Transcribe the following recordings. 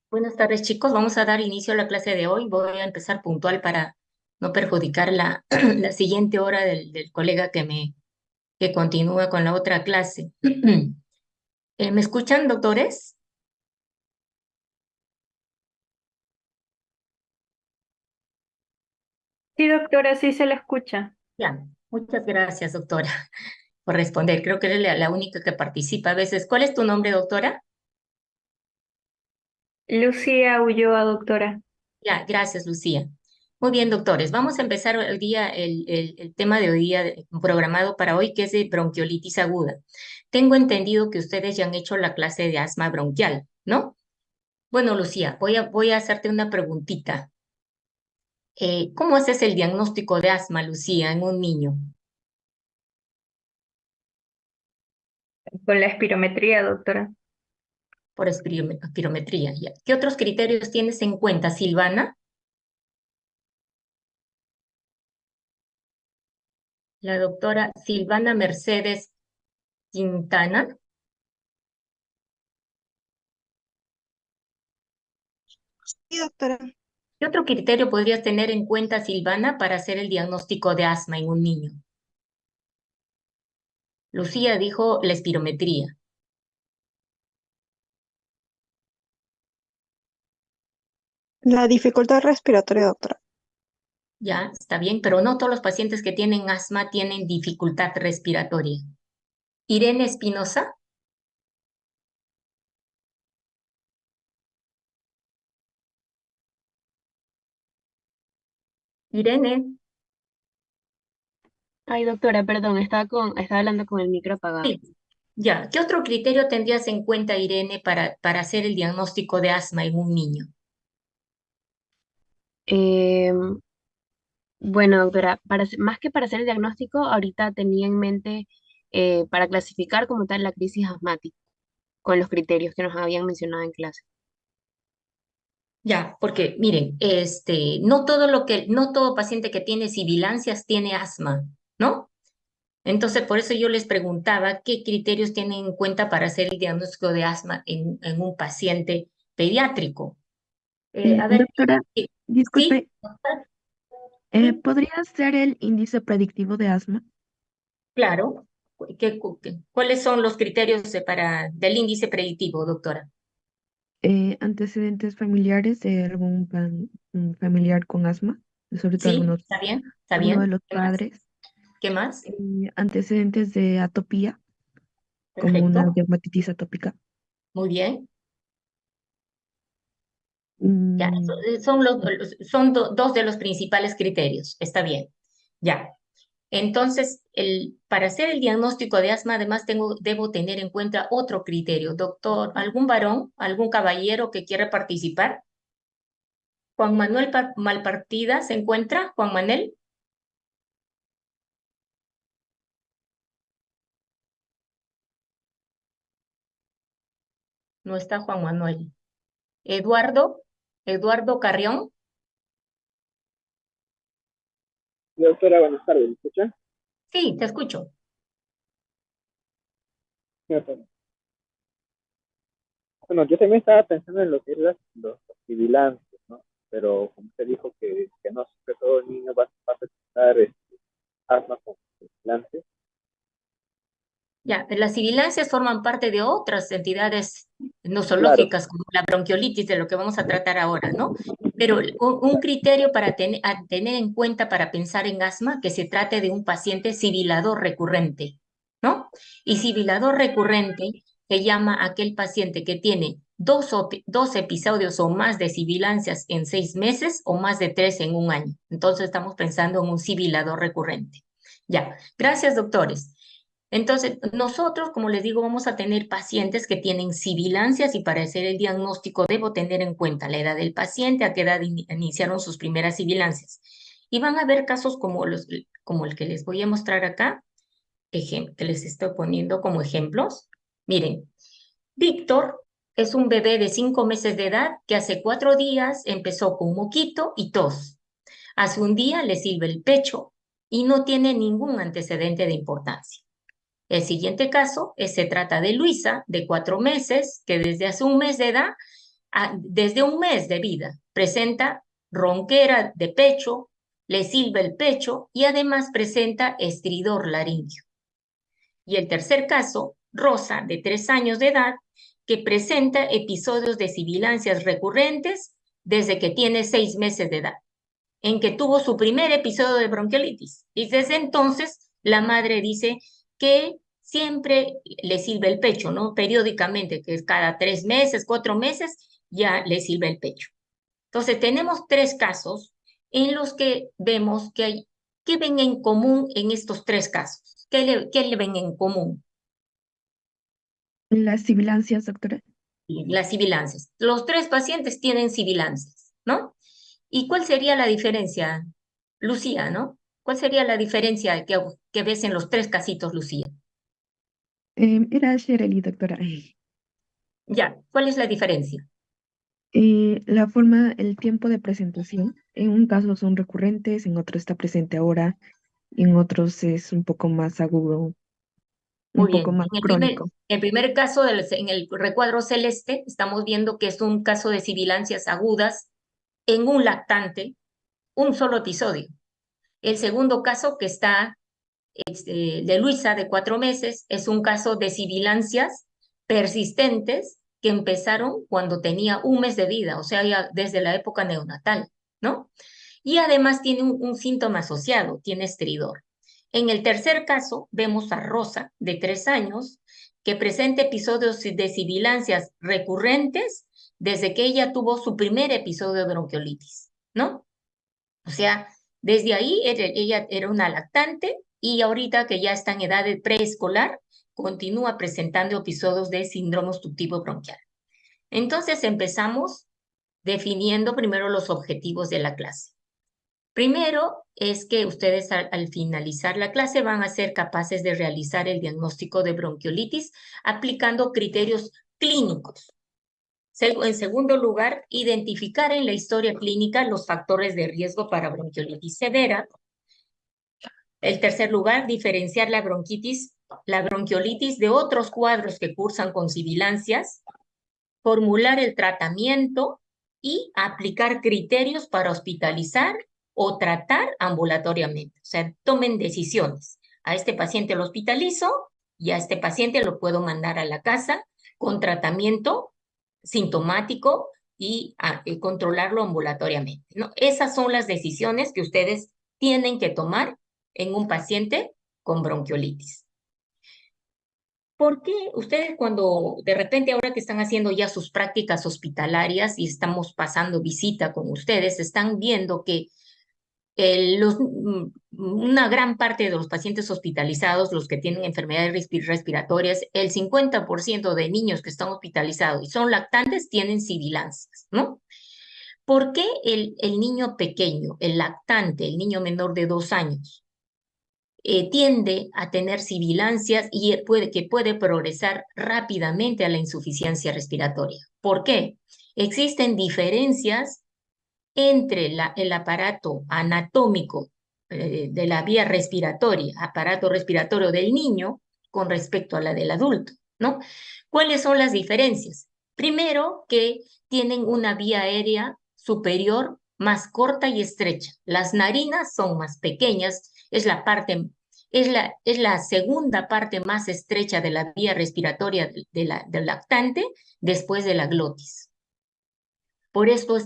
Buenas tardes, chicos. Vamos a dar inicio a la clase de hoy. Voy a empezar puntual para no perjudicar la, la siguiente hora del colega que continúa con la otra clase. ¿Me escuchan, doctores? Sí, doctora, sí se la escucha. Ya. Muchas gracias, doctora, por responder. Creo que eres la única que participa a veces. ¿Cuál es tu nombre, doctora? Lucía Ulloa, doctora. Ya, gracias, Lucía. Muy bien, doctores. Vamos a empezar el día, el tema de hoy día programado para hoy, que es de bronquiolitis aguda. Tengo entendido que ustedes ya han hecho la clase de asma bronquial, ¿no? Bueno, Lucía, voy a hacerte una preguntita. ¿Cómo haces el diagnóstico de asma, Lucía, en un niño? Con la espirometría, doctora. Por espirometría, ya. ¿Qué otros criterios tienes en cuenta, Silvana? La doctora Silvana Mercedes Quintana. Sí, doctora. ¿Qué otro criterio podrías tener en cuenta, Silvana, para hacer el diagnóstico de asma en un niño? Lucía dijo la espirometría. La dificultad respiratoria, doctora. Ya, está bien, pero no todos los pacientes que tienen asma tienen dificultad respiratoria. Irene Espinosa, Irene, Ay, doctora, perdón, estaba hablando con el micro apagado. sí, ya. ¿Qué otro criterio tendrías en cuenta, Irene, para hacer el diagnóstico de asma en un niño? Em, bueno, doctora, más que para hacer el diagnóstico, ahorita tenía en mente para clasificar como tal la crisis asmática con los criterios que nos habían mencionado en clase. Ya, porque miren, no todo paciente que tiene sibilancias tiene asma, ¿no? Entonces, por eso yo les preguntaba qué criterios tienen en cuenta para hacer el diagnóstico de asma en un paciente pediátrico. A ver, Doctora, sí, disculpe, sí, ¿podría ser el índice predictivo de asma? claro. ¿Cuáles son los criterios del índice predictivo, doctora? Antecedentes familiares de algún familiar con asma, sobre todo Sí, está bien, está alguno de bien. los ¿Qué más? padres. ¿Qué más? Antecedentes de atopía, como una Perfecto, dermatitis atópica. muy bien. Ya, Mm, dos de los principales criterios. Está bien. Ya. Entonces, para hacer el diagnóstico de asma, además debo tener en cuenta otro criterio. Doctor, ¿algún varón, algún caballero que quiera participar? Juan Manuel Malpartida, ¿se encuentra? Juan Manuel, no está Juan Manuel. Eduardo Carrión, Doctora, buenas tardes, ¿me escucha? sí, te escucho. Sí, doctora. Bueno, yo también estaba pensando en lo que es los sibilantes, ¿no? Pero como usted dijo que no siempre todo niño va a presentar asma con sibilantes. Ya, las sibilancias forman parte de otras entidades Claro, nosológicas como la bronquiolitis, de lo que vamos a tratar ahora, ¿no? Pero un criterio para a tener en cuenta para pensar en asma, que se trate de un paciente sibilador recurrente, ¿no? Y sibilador recurrente se llama aquel paciente que tiene dos episodios o más de sibilancias en 6 meses o más de 3 en un año. Entonces estamos pensando en un sibilador recurrente. Ya, gracias, doctores. Entonces, nosotros, como les digo, vamos a tener pacientes que tienen sibilancias y para hacer el diagnóstico debo tener en cuenta la edad del paciente, a qué edad iniciaron sus primeras sibilancias. Y van a haber casos como el que les voy a mostrar acá, que les estoy poniendo como ejemplos. Miren, Víctor es un bebé de 5 meses de edad que hace 4 días empezó con moquito y tos. Hace un día le sirve el pecho y no tiene ningún antecedente de importancia. El siguiente caso se trata de Luisa, de 4 meses, que desde hace un mes de edad desde un mes de vida presenta ronquera de pecho, le silba el pecho y además presenta estridor laríngeo. Y el tercer caso, Rosa, de 3 años de edad, que presenta episodios de sibilancias recurrentes desde que tiene 6 meses de edad, en que tuvo su primer episodio de bronquiolitis. Y desde entonces la madre dice que siempre le silba el pecho, ¿no? Periódicamente, que es cada 3 meses, 4 meses, ya le silba el pecho. Entonces tenemos 3 casos en los que vemos que hay, ¿qué ven en común en estos 3 casos? ¿Qué le ven en común? Las sibilancias, doctora. Las sibilancias. Los 3 pacientes tienen sibilancias, ¿no? ¿Y cuál sería la diferencia, Lucía, ¿no? ¿Cuál sería la diferencia que ves en los 3 casitos, Lucía? Era Sherely, doctora. Ya, ¿cuál es la diferencia? La forma, el tiempo de presentación. En un caso son recurrentes, en otro está presente ahora, y en otros es un poco más agudo, un Muy poco bien. más crónico. En el primer caso, en el recuadro celeste, estamos viendo que es un caso de sibilancias agudas en un lactante, un solo episodio. El segundo caso, que está de Luisa, de 4 meses, es un caso de sibilancias persistentes que empezaron cuando tenía un mes de vida, o sea, ya desde la época neonatal, ¿no? Y además tiene un síntoma asociado, tiene estridor. En el tercer caso, vemos a Rosa, de 3 años, que presenta episodios de sibilancias recurrentes desde que ella tuvo su primer episodio de bronquiolitis, ¿no? O sea, desde ahí ella era una lactante y ahorita que ya está en edad de preescolar, continúa presentando episodios de síndrome obstructivo bronquial. Entonces empezamos definiendo primero los objetivos de la clase. Primero es que ustedes al finalizar la clase van a ser capaces de realizar el diagnóstico de bronquiolitis aplicando criterios clínicos. En segundo lugar, identificar en la historia clínica los factores de riesgo para bronquiolitis severa. En tercer lugar, diferenciar la bronquiolitis de otros cuadros que cursan con sibilancias, formular el tratamiento y aplicar criterios para hospitalizar o tratar ambulatoriamente. O sea, tomen decisiones. A este paciente lo hospitalizo y a este paciente lo puedo mandar a la casa con tratamiento sintomático y controlarlo ambulatoriamente, ¿no? Esas son las decisiones que ustedes tienen que tomar en un paciente con bronquiolitis. ¿Por qué ustedes cuando de repente ahora que están haciendo ya sus prácticas hospitalarias y estamos pasando visita con ustedes, están viendo que una gran parte de los pacientes hospitalizados, los que tienen enfermedades respiratorias, el 50% de niños que están hospitalizados y son lactantes tienen sibilancias, ¿no? ¿Por qué el niño pequeño, el lactante, el niño menor de 2 años, tiende a tener sibilancias y puede progresar rápidamente a la insuficiencia respiratoria? ¿Por qué? Existen diferencias entre el aparato anatómico de la vía respiratoria, aparato respiratorio del niño con respecto a la del adulto, ¿no? ¿Cuáles son las diferencias? Primero, que tienen una vía aérea superior más corta y estrecha. Las narinas son más pequeñas, es la segunda parte más estrecha de la vía respiratoria del lactante después de la glotis. Por esto,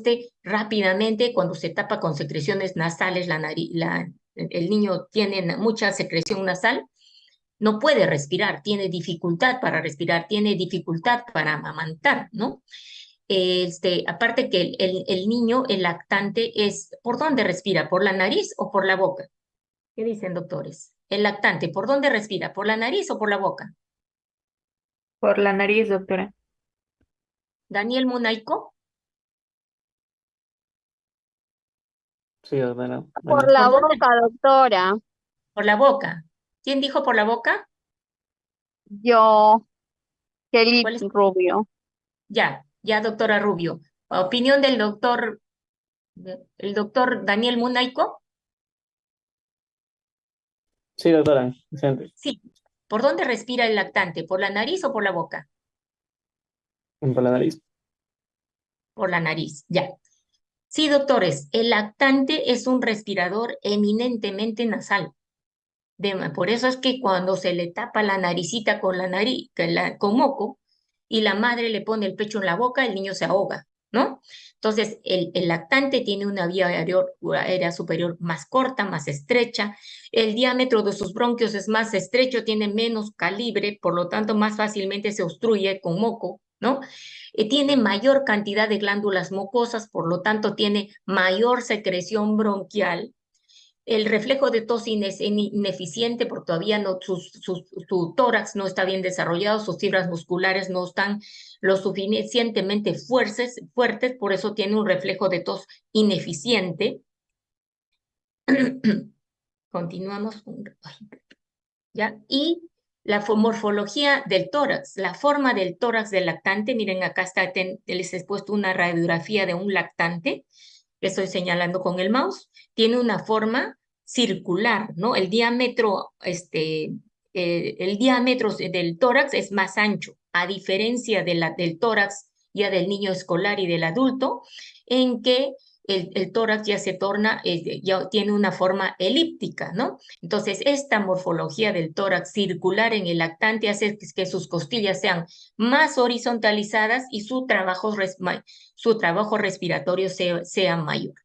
rápidamente, cuando se tapa con secreciones nasales, el niño tiene mucha secreción nasal, no puede respirar, tiene dificultad para respirar, tiene dificultad para amamantar, ¿no? Aparte que el niño, el lactante, ¿por dónde respira? ¿Por la nariz o por la boca? ¿Qué dicen, doctores? El lactante, ¿por dónde respira? ¿Por la nariz o por la boca? Por la nariz, doctora. Daniel Munaico, Sí, doctora. Por Bueno, la ¿por dónde? boca, doctora. Por la boca. ¿Quién dijo por la boca? Yo, Kelly ¿Cuál es? Rubio. Ya, doctora Rubio. Opinión del el doctor Daniel Munaico. sí, doctora. Excelente. Sí. ¿Por dónde respira el lactante? ¿Por la nariz o por la boca? Por la nariz. Por la nariz, ya. Sí, doctores, el lactante es un respirador eminentemente nasal. Por eso es que cuando se le tapa la naricita con la nariz, con moco, y la madre le pone el pecho en la boca, el niño se ahoga, ¿no? Entonces, el lactante tiene una vía aérea superior más corta, más estrecha. El diámetro de sus bronquios es más estrecho, tiene menos calibre, por lo tanto, más fácilmente se obstruye con moco, ¿no? Tiene mayor cantidad de glándulas mucosas, por lo tanto, tiene mayor secreción bronquial. El reflejo de tos es ineficiente porque todavía no, su tórax no está bien desarrollado, sus fibras musculares no están lo suficientemente fuertes, por eso tiene un reflejo de tos ineficiente. Continuamos. ¿Ya? Y la morfología del tórax, la forma del tórax del lactante, miren acá está, les he puesto una radiografía de un lactante, que estoy señalando con el mouse, tiene una forma circular, ¿no? El diámetro del tórax es más ancho, a diferencia del tórax ya del niño escolar y del adulto, en que el tórax ya se torna, ya tiene una forma elíptica, ¿no? Entonces, esta morfología del tórax circular en el lactante hace que sus costillas sean más horizontalizadas y su trabajo respiratorio sea mayor.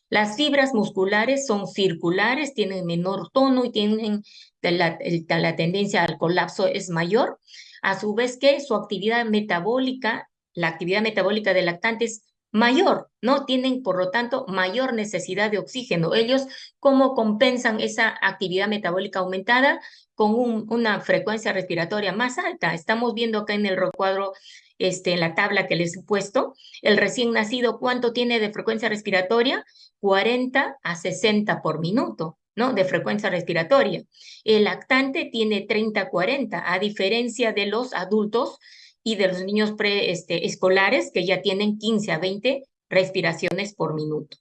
Las fibras musculares son circulares, tienen menor tono y tienen la tendencia al colapso es mayor. A su vez que su actividad metabólica, la actividad metabólica del lactante es mayor, ¿no? Tienen, por lo tanto, mayor necesidad de oxígeno. Ellos, ¿cómo compensan esa actividad metabólica aumentada? Con una frecuencia respiratoria más alta. Estamos viendo acá en el recuadro, en la tabla que les he puesto, el recién nacido, ¿cuánto tiene de frecuencia respiratoria? 40 a 60 por minuto, ¿no? De frecuencia respiratoria. El lactante tiene 30 a 40, a diferencia de los adultos y de los niños escolares que ya tienen 15 a 20 respiraciones por minuto.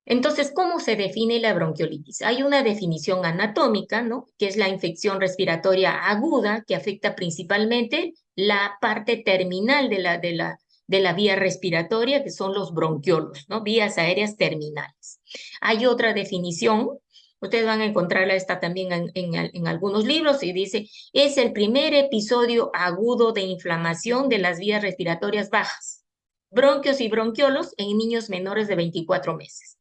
Entonces, ¿cómo se define la bronquiolitis? Hay una definición anatómica, ¿no? Que es la infección respiratoria aguda que afecta principalmente la parte terminal de la vía respiratoria, que son los bronquiolos, ¿no? Vías aéreas terminales. Hay otra definición, ustedes van a encontrarla esta también en algunos libros, y dice, es el primer episodio agudo de inflamación de las vías respiratorias bajas, bronquios y bronquiolos en niños menores de 24 meses.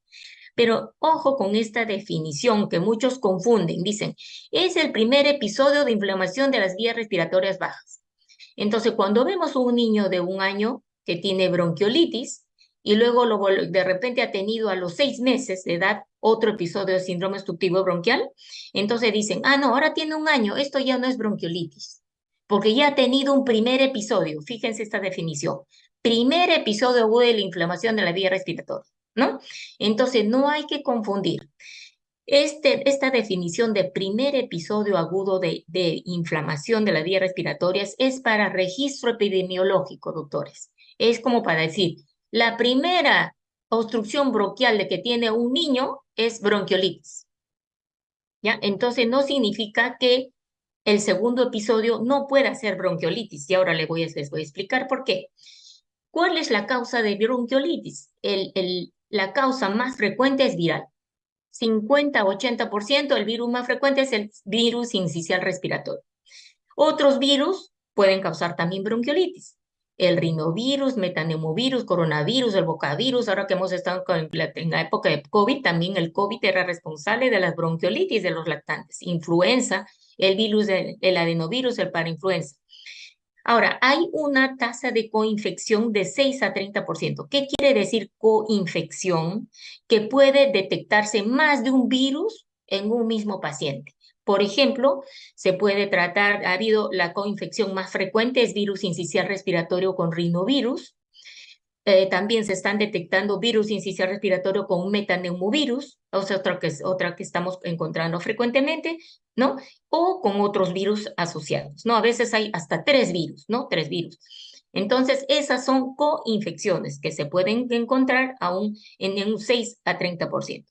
Pero ojo con esta definición que muchos confunden. Dicen, es el primer episodio de inflamación de las vías respiratorias bajas. Entonces, cuando vemos un niño de 1 año que tiene bronquiolitis y luego de repente ha tenido a los 6 meses de edad otro episodio de síndrome obstructivo bronquial, entonces dicen, no, ahora tiene 1 año, esto ya no es bronquiolitis, porque ya ha tenido un primer episodio. Fíjense esta definición. Primer episodio agudo de la inflamación de la vía respiratoria, ¿no? Entonces, no hay que confundir. Esta definición de primer episodio agudo de inflamación de las vías respiratorias es para registro epidemiológico, doctores. Es como para decir, la primera obstrucción bronquial de que tiene un niño es bronquiolitis, ¿ya? Entonces, no significa que el segundo episodio no pueda ser bronquiolitis. Y ahora les voy a explicar por qué. ¿Cuál es la causa de bronquiolitis? La causa más frecuente es viral. 50-80%, el virus más frecuente es el virus sincicial respiratorio. Otros virus pueden causar también bronquiolitis. El rinovirus, metaneumovirus, coronavirus, el bocavirus, ahora que hemos estado en la época de COVID, también el COVID era responsable de las bronquiolitis de los lactantes. Influenza, el virus del adenovirus, el parainfluenza. Ahora, hay una tasa de coinfección de 6 a 30%. ¿Qué quiere decir coinfección? Que puede detectarse más de un virus en un mismo paciente. Por ejemplo, se puede tratar, ha habido la coinfección más frecuente, es virus sincicial respiratorio con rinovirus. También se están detectando virus sincicial respiratorio con metaneumovirus, o sea, otra que estamos encontrando frecuentemente, ¿no? O con otros virus asociados, ¿no? A veces hay hasta 3 virus, ¿no? 3 virus. Entonces, esas son coinfecciones que se pueden encontrar aún en un 6 a 30%.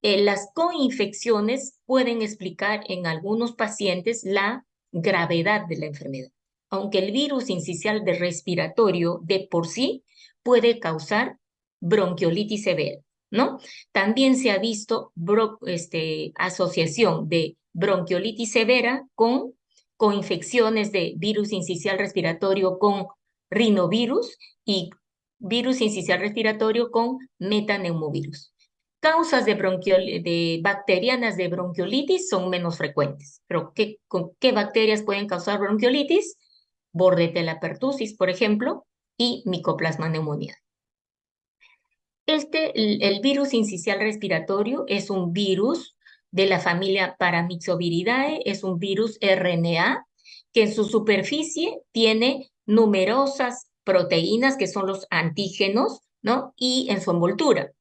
Las coinfecciones pueden explicar en algunos pacientes la gravedad de la enfermedad. aunque el virus incisional de respiratorio de por sí puede causar bronquiolitis severa, ¿no? También se ha visto asociación de bronquiolitis severa con infecciones de virus incisional respiratorio con rinovirus y virus incisional respiratorio con metaneumovirus. Causas de bacterianas de bronquiolitis son menos frecuentes. ¿Pero qué bacterias pueden causar bronquiolitis? Bordetella pertussis, por ejemplo, y Mycoplasma pneumoniae. El virus incisional respiratorio es un virus de la familia Paramyxoviridae, es un virus RNA que en su superficie tiene numerosas proteínas que son los antígenos, ¿no? Y en su envoltura.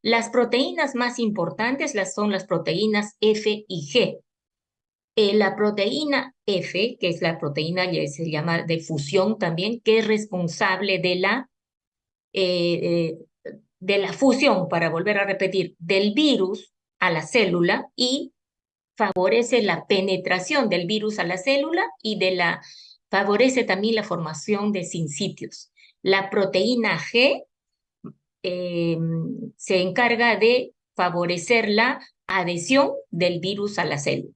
Las proteínas más importantes son las proteínas F y G. La proteína F, que es la proteína que se llama de fusión también, que es responsable de la fusión, para volver a repetir, del virus a la célula y favorece la penetración del virus a la célula y favorece también la formación de sincitios. La proteína G se encarga de favorecer la adhesión del virus a la célula.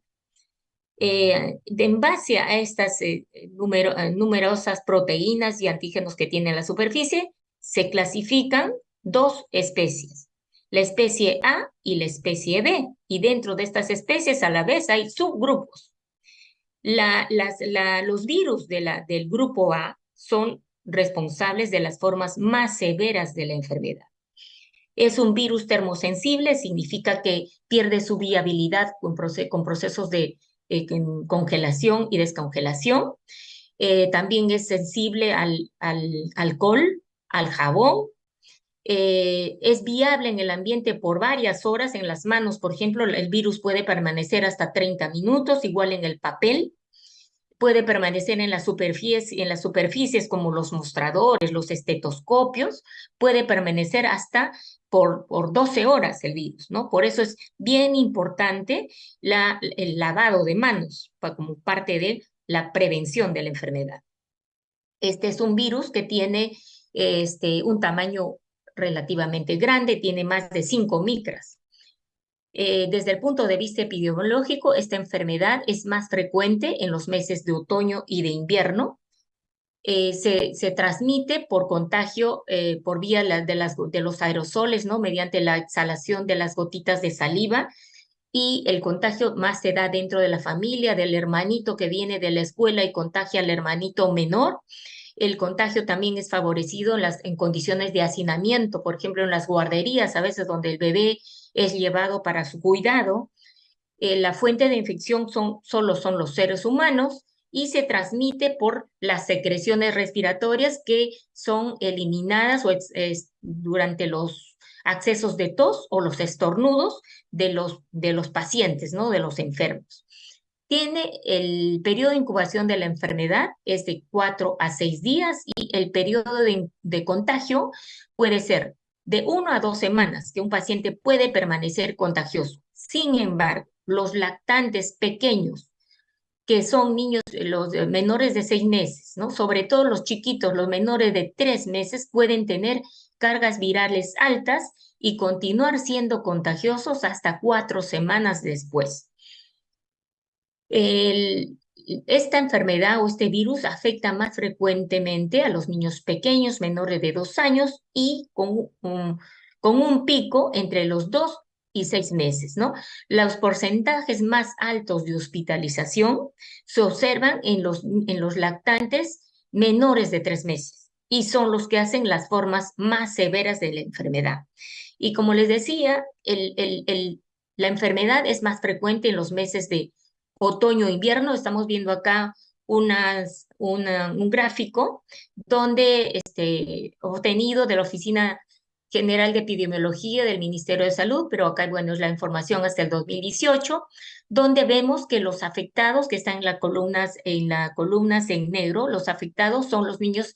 En base a estas numerosas proteínas y antígenos que tiene la superficie, se clasifican dos especies, la especie A y la especie B, y dentro de estas especies a la vez hay subgrupos. Los virus del grupo A son responsables de las formas más severas de la enfermedad. Es un virus termosensible, significa que pierde su viabilidad con procesos de congelación y descongelación. También es sensible al alcohol, al jabón. Es viable en el ambiente por varias horas. En las manos, por ejemplo, el virus puede permanecer hasta 30 minutos, igual en el papel. Puede permanecer en las superficies como los mostradores, los estetoscopios, puede permanecer hasta por 12 horas el virus, ¿no? Por eso es bien importante el lavado de manos como parte de la prevención de la enfermedad. Este es un virus que tiene un tamaño relativamente grande, tiene más de 5 micras. Desde el punto de vista epidemiológico, esta enfermedad es más frecuente en los meses de otoño y de invierno. Se transmite por contagio por vía de los aerosoles, ¿no? Mediante la exhalación de las gotitas de saliva, y el contagio más se da dentro de la familia, del hermanito que viene de la escuela y contagia al hermanito menor. El contagio también es favorecido en condiciones de hacinamiento, por ejemplo, en las guarderías, a veces donde el bebé es llevado para su cuidado. La fuente de infección solo son los seres humanos y se transmite por las secreciones respiratorias que son eliminadas durante los accesos de tos o los estornudos de los pacientes, ¿no? De los enfermos. El periodo de incubación de la enfermedad es de 4 a 6 días y el periodo de contagio puede ser de 1 a 2 semanas que un paciente puede permanecer contagioso. Sin embargo, los lactantes pequeños, que son niños, los menores de 6 meses, ¿no? Sobre todo los chiquitos, los menores de 3 meses, pueden tener cargas virales altas y continuar siendo contagiosos hasta 4 semanas después. Esta enfermedad o este virus afecta más frecuentemente a los niños pequeños, menores de 2 años, y con un pico entre los 2 y 6 meses, ¿no? Los porcentajes más altos de hospitalización se observan en los lactantes menores de 3 meses y son los que hacen las formas más severas de la enfermedad. Y como les decía, la enfermedad es más frecuente en los meses de otoño-invierno. Estamos viendo acá un gráfico donde obtenido de la Oficina General de Epidemiología del Ministerio de Salud, pero acá, bueno, es la información hasta el 2018, donde vemos que los afectados que están en las columnas en negro, los afectados son los niños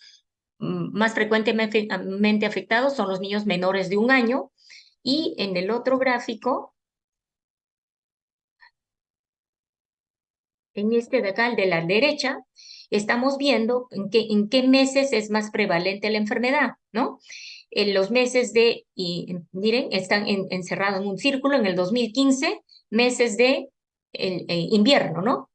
más frecuentemente afectados, son los niños menores de 1 año, y en el otro gráfico, en este de acá, el de la derecha, estamos viendo en qué meses es más prevalente la enfermedad, ¿no? En los meses miren, están encerrados en un círculo en el 2015, meses de invierno, ¿no?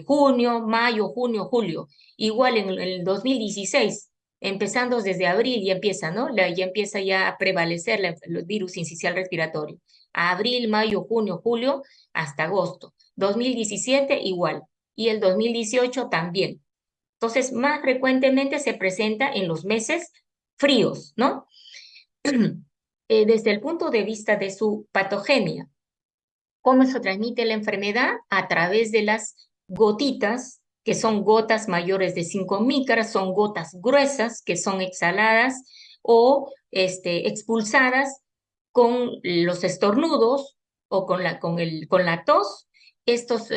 Junio, mayo, junio, julio. Igual en el 2016, empezando desde abril ya empieza, ¿no? Ya empieza ya a prevalecer el virus sincicial respiratorio. Abril, mayo, junio, julio, hasta agosto. 2017 igual. Y el 2018 también. Entonces, más frecuentemente se presenta en los meses fríos, ¿no? Desde el punto de vista de su patogenia, ¿cómo se transmite la enfermedad? A través de las gotitas, que son gotas mayores de 5 micras, son gotas gruesas que son exhaladas o expulsadas con los estornudos o con la tos. Estas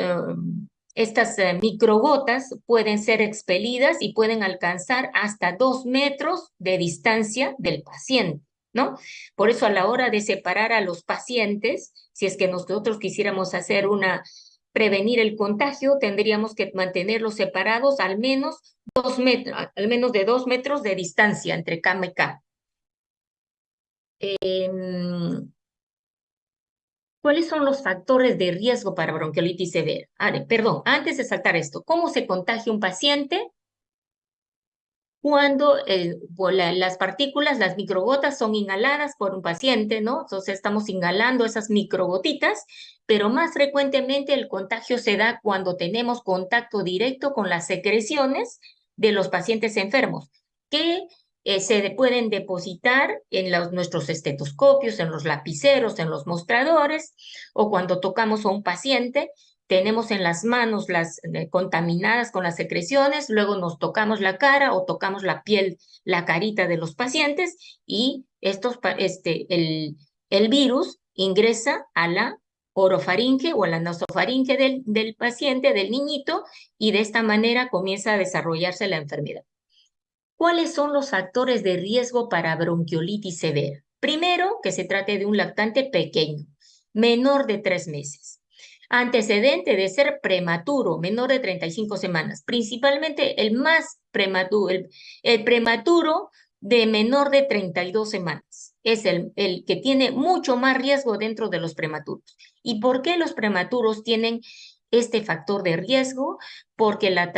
microgotas pueden ser expelidas y pueden alcanzar hasta 2 metros de distancia del paciente, ¿no? Por eso a la hora de separar a los pacientes, si es que nosotros quisiéramos prevenir el contagio, tendríamos que mantenerlos separados al menos de 2 metros de distancia entre cama y cama. ¿Cuáles son los factores de riesgo para bronquiolitis severa? Perdón, antes de saltar esto, ¿cómo se contagia un paciente? Cuando las partículas, las microgotas son inhaladas por un paciente, ¿no? Entonces estamos inhalando esas microgotitas, pero más frecuentemente el contagio se da cuando tenemos contacto directo con las secreciones de los pacientes enfermos, que se pueden depositar en nuestros estetoscopios, en los lapiceros, en los mostradores, o cuando tocamos a un paciente tenemos en las manos las contaminadas con las secreciones, luego nos tocamos la cara o tocamos la piel, la carita de los pacientes y el virus ingresa a la orofaringe o a la nasofaringe del paciente, del niñito, y de esta manera comienza a desarrollarse la enfermedad. ¿Cuáles son los factores de riesgo para bronquiolitis severa? Primero, que se trate de un lactante pequeño, menor de 3 meses. Antecedente de ser prematuro, menor de 35 semanas, principalmente el más prematuro, el prematuro de menor de 32 semanas. Es el que tiene mucho más riesgo dentro de los prematuros. ¿Y por qué los prematuros tienen este factor de riesgo? Porque la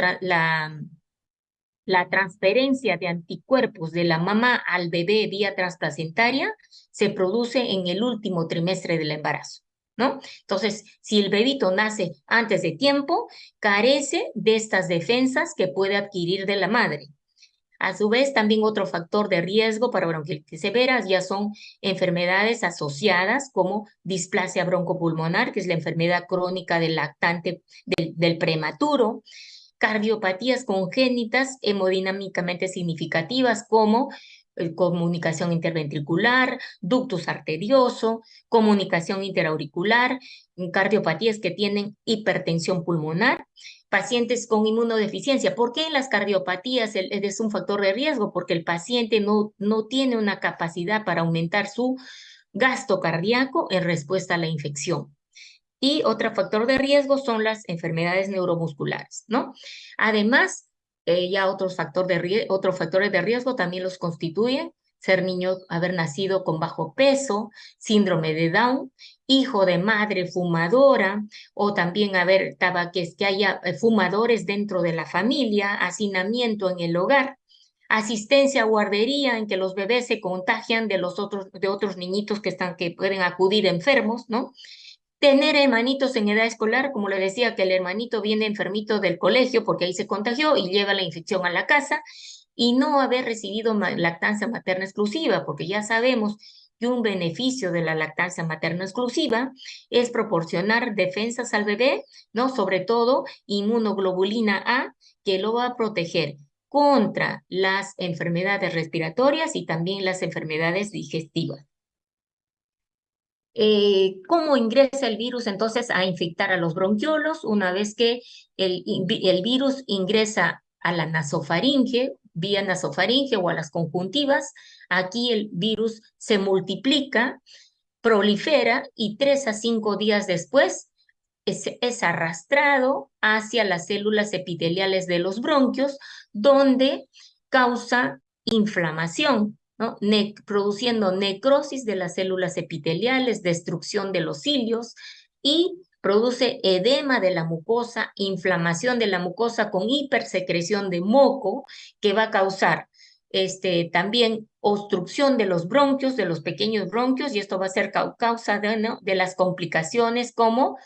transferencia de anticuerpos de la mamá al bebé vía transplacentaria se produce en el último trimestre del embarazo, ¿no? Entonces, si el bebito nace antes de tiempo, carece de estas defensas que puede adquirir de la madre. A su vez, también otro factor de riesgo para bronquiolitis severas ya son enfermedades asociadas como displasia broncopulmonar, que es la enfermedad crónica del lactante del prematuro, cardiopatías congénitas hemodinámicamente significativas como comunicación interventricular, ductus arterioso, comunicación interauricular, cardiopatías que tienen hipertensión pulmonar, pacientes con inmunodeficiencia. ¿Por qué en las cardiopatías es un factor de riesgo? Porque el paciente no tiene una capacidad para aumentar su gasto cardíaco en respuesta a la infección. Y otro factor de riesgo son las enfermedades neuromusculares, ¿no? Además, ya otros factores de riesgo también los constituyen ser niño, haber nacido con bajo peso, síndrome de Down, hijo de madre fumadora, o también que haya fumadores dentro de la familia, hacinamiento en el hogar, asistencia a guardería en que los bebés se contagian de otros niñitos que pueden acudir enfermos, ¿no? Tener hermanitos en edad escolar, como le decía, que el hermanito viene enfermito del colegio porque ahí se contagió y lleva la infección a la casa, y no haber recibido lactancia materna exclusiva, porque ya sabemos que un beneficio de la lactancia materna exclusiva es proporcionar defensas al bebé, ¿no? Sobre todo inmunoglobulina A, que lo va a proteger contra las enfermedades respiratorias y también las enfermedades digestivas. ¿Cómo ingresa el virus entonces a infectar a los bronquiolos? Una vez que el virus ingresa a la nasofaringe, vía nasofaringe o a las conjuntivas, aquí el virus se multiplica, prolifera y 3 a 5 días después es arrastrado hacia las células epiteliales de los bronquios, donde causa inflamación, ¿no? Produciendo necrosis de las células epiteliales, destrucción de los cilios y produce edema de la mucosa, inflamación de la mucosa con hipersecreción de moco, que va a causar también obstrucción de los bronquios, de los pequeños bronquios, y esto va a ser causa ¿no? de las complicaciones como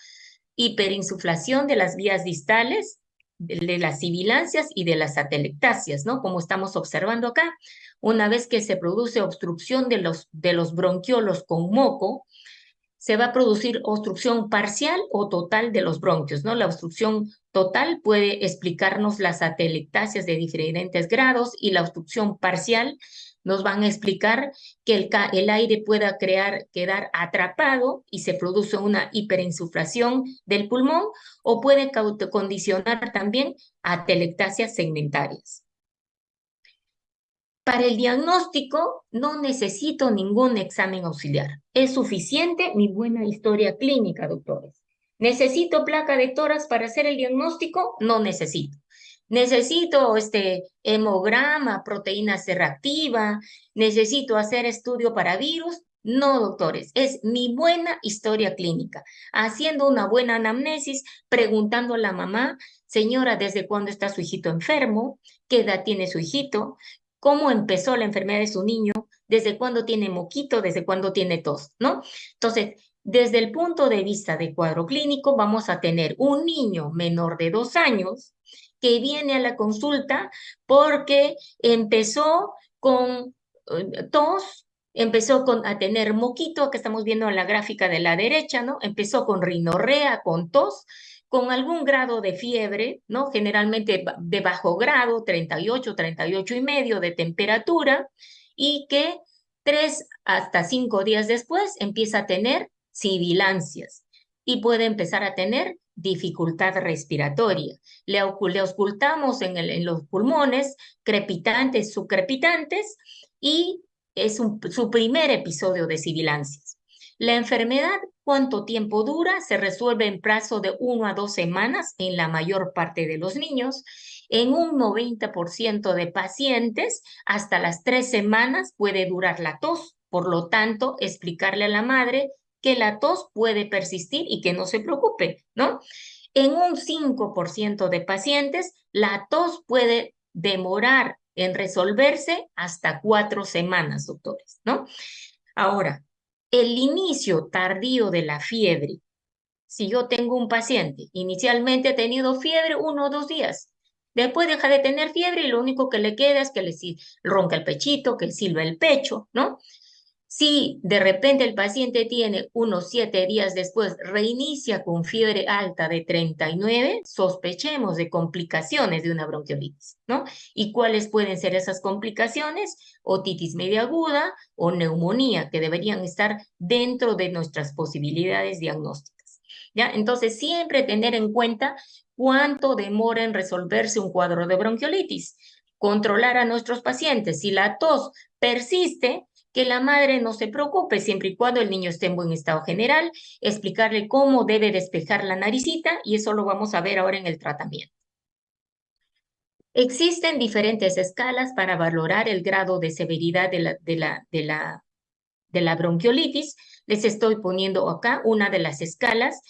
hiperinsuflación de las vías distales, de las sibilancias y de las atelectasias, ¿no? Como estamos observando acá, una vez que se produce obstrucción de los bronquiolos con moco, se va a producir obstrucción parcial o total de los bronquios, ¿no? La obstrucción total puede explicarnos las atelectasias de diferentes grados y la obstrucción parcial nos van a explicar que el aire pueda quedar atrapado y se produce una hiperinsuflación del pulmón o puede condicionar también atelectasias segmentarias. Para el diagnóstico no necesito ningún examen auxiliar. Es suficiente mi buena historia clínica, doctores. ¿Necesito placa de tórax para hacer el diagnóstico? No necesito. ¿Necesito hemograma, proteína C reactiva? ¿Necesito hacer estudio para virus? No, doctores. Es mi buena historia clínica. Haciendo una buena anamnesis, preguntando a la mamá, señora, ¿desde cuándo está su hijito enfermo? ¿Qué edad tiene su hijito? ¿Cómo empezó la enfermedad de su niño? ¿Desde cuándo tiene moquito? ¿Desde cuándo tiene tos? ¿No? Entonces, desde el punto de vista de cuadro clínico, vamos a tener un niño menor de 2 años que viene a la consulta porque empezó con tos, empezó a tener moquito, que estamos viendo en la gráfica de la derecha, ¿no? Empezó con rinorrea, con tos, con algún grado de fiebre, ¿no? Generalmente de bajo grado, 38, 38,5 de temperatura, y que 3 hasta 5 días después empieza a tener sibilancias y puede empezar a tener dificultad respiratoria. Le auscultamos en los pulmones crepitantes, subcrepitantes, y es su primer episodio de sibilancias. La enfermedad, ¿cuánto tiempo dura? Se resuelve en plazo de 1 a 2 semanas en la mayor parte de los niños. En un 90% de pacientes, hasta las 3 semanas puede durar la tos. Por lo tanto, explicarle a la madre que la tos puede persistir y que no se preocupe, ¿no? En un 5% de pacientes, la tos puede demorar en resolverse hasta 4 semanas, doctores, ¿no? Ahora, el inicio tardío de la fiebre. Si yo tengo un paciente, inicialmente ha tenido fiebre 1 o 2 días, después deja de tener fiebre y lo único que le queda es que le ronca el pechito, que silba el pecho, ¿no? Si de repente el paciente tiene unos 7 días después, reinicia con fiebre alta de 39, sospechemos de complicaciones de una bronquiolitis, ¿no? ¿Y cuáles pueden ser esas complicaciones? Otitis media aguda o neumonía, que deberían estar dentro de nuestras posibilidades diagnósticas, ¿ya? Entonces, siempre tener en cuenta cuánto demora en resolverse un cuadro de bronquiolitis. Controlar a nuestros pacientes. Si la tos persiste, que la madre no se preocupe siempre y cuando el niño esté en buen estado general, explicarle cómo debe despejar la naricita y eso lo vamos a ver ahora en el tratamiento. Existen diferentes escalas para valorar el grado de severidad de la bronquiolitis. Les estoy poniendo acá una de las escalas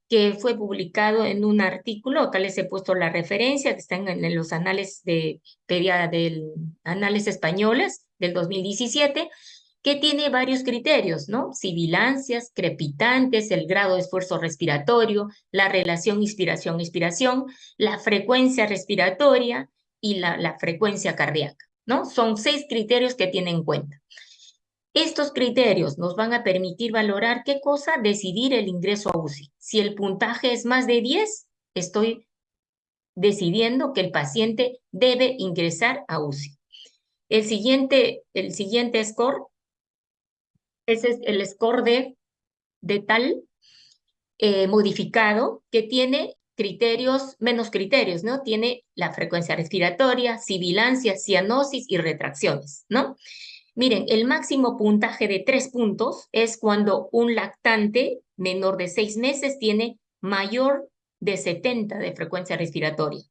que fue publicado en un artículo. Acá les he puesto la referencia que están en los anales anales españoles del 2017, que tiene varios criterios, ¿no? Sibilancias, crepitantes, el grado de esfuerzo respiratorio, la relación inspiración-expiración, la frecuencia respiratoria y la frecuencia cardíaca, ¿no? Son 6 criterios que tienen en cuenta. Estos criterios nos van a permitir valorar qué cosa, decidir el ingreso a UCI. Si el puntaje es más de 10, estoy decidiendo que el paciente debe ingresar a UCI. El siguiente score, ese es el score de tal modificado que tiene menos criterios, ¿no? Tiene la frecuencia respiratoria, sibilancia, cianosis y retracciones, ¿no? Miren, el máximo puntaje de 3 puntos es cuando un lactante menor de 6 meses tiene mayor de 70 de frecuencia respiratoria.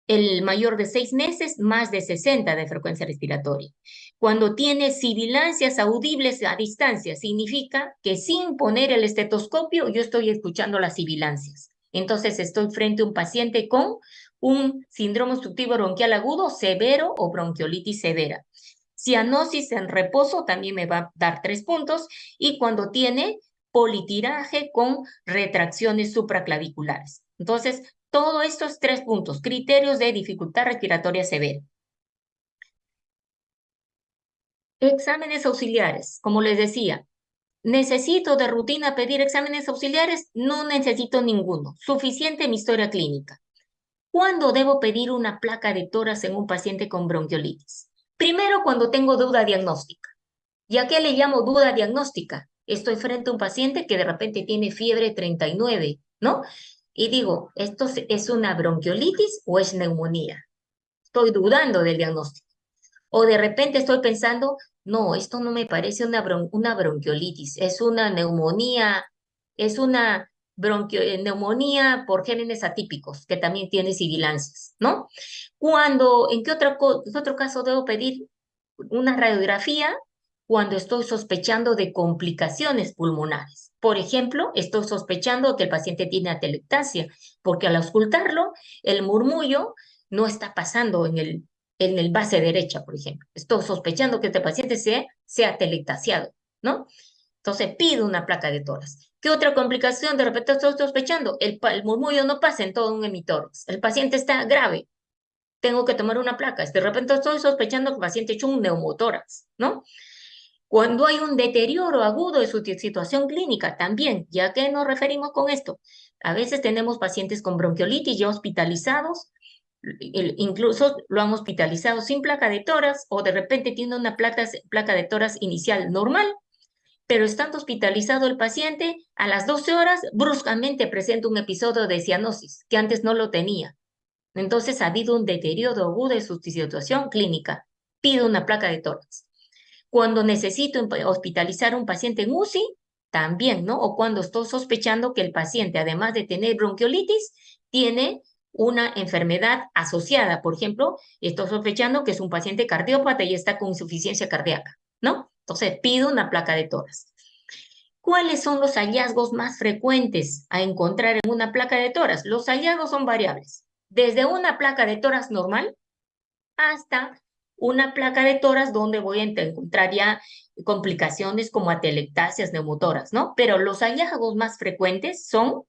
El mayor de 6 meses, más de 60 de frecuencia respiratoria. Cuando tiene sibilancias audibles a distancia, significa que sin poner el estetoscopio, yo estoy escuchando las sibilancias. Entonces, estoy frente a un paciente con un síndrome obstructivo bronquial agudo severo o bronquiolitis severa. Cianosis en reposo también me va a dar 3 puntos. Y cuando tiene politiraje con retracciones supraclaviculares. Entonces, todos estos 3 puntos, criterios de dificultad respiratoria severa. Exámenes auxiliares, como les decía, ¿necesito de rutina pedir exámenes auxiliares? No necesito ninguno, suficiente mi historia clínica. ¿Cuándo debo pedir una placa de tórax en un paciente con bronquiolitis? Primero, cuando tengo duda diagnóstica. ¿Y a qué le llamo duda diagnóstica? Estoy frente a un paciente que de repente tiene fiebre 39, ¿no? Y digo, ¿esto es una bronquiolitis o es neumonía? Estoy dudando del diagnóstico. O de repente estoy pensando, no, esto no me parece una bronquiolitis, es una neumonía, es una neumonía por gérmenes atípicos, que también tiene sibilancias, ¿no? ¿En qué otro caso debo pedir una radiografía? Cuando estoy sospechando de complicaciones pulmonares. Por ejemplo, estoy sospechando que el paciente tiene atelectasia, porque al auscultarlo, el murmullo no está pasando en el base derecha, por ejemplo. Estoy sospechando que este paciente sea atelectasiado, ¿no? Entonces pido una placa de tórax. ¿Qué otra complicación? De repente estoy sospechando, el murmullo no pasa en todo un hemitórax. El paciente está grave. Tengo que tomar una placa. De repente estoy sospechando que el paciente ha hecho un neumotórax, ¿no? Cuando hay un deterioro agudo de su situación clínica, también, ¿ya que nos referimos con esto? A veces tenemos pacientes con bronquiolitis ya hospitalizados, incluso lo han hospitalizado sin placa de tórax o de repente tiene una placa de tórax inicial normal, pero estando hospitalizado el paciente, a las 12 horas bruscamente presenta un episodio de cianosis que antes no lo tenía. Entonces ha habido un deterioro agudo de su situación clínica. Pido una placa de tórax. Cuando necesito hospitalizar a un paciente en UCI, también, ¿no? O cuando estoy sospechando que el paciente, además de tener bronquiolitis, tiene una enfermedad asociada. Por ejemplo, estoy sospechando que es un paciente cardiópata y está con insuficiencia cardíaca, ¿no? Entonces, pido una placa de tórax. ¿Cuáles son los hallazgos más frecuentes a encontrar en una placa de tórax? Los hallazgos son variables. Desde una placa de tórax normal hasta una placa de tórax donde voy a encontrar ya complicaciones como atelectasias, neumotórax, ¿no? Pero los hallazgos más frecuentes son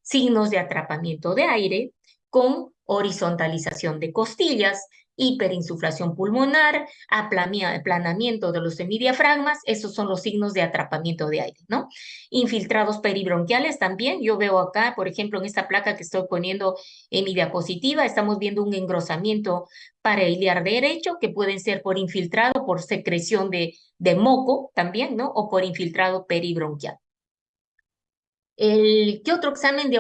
signos de atrapamiento de aire con horizontalización de costillas, hiperinsuflación pulmonar, aplanamiento de los semidiafragmas, esos son los signos de atrapamiento de aire, ¿no? Infiltrados peribronquiales también, yo veo acá, por ejemplo, en esta placa que estoy poniendo en mi diapositiva, estamos viendo un engrosamiento parailiar derecho, que pueden ser por infiltrado, por secreción de moco también, ¿no? O por infiltrado peribronquial. ¿Qué otro examen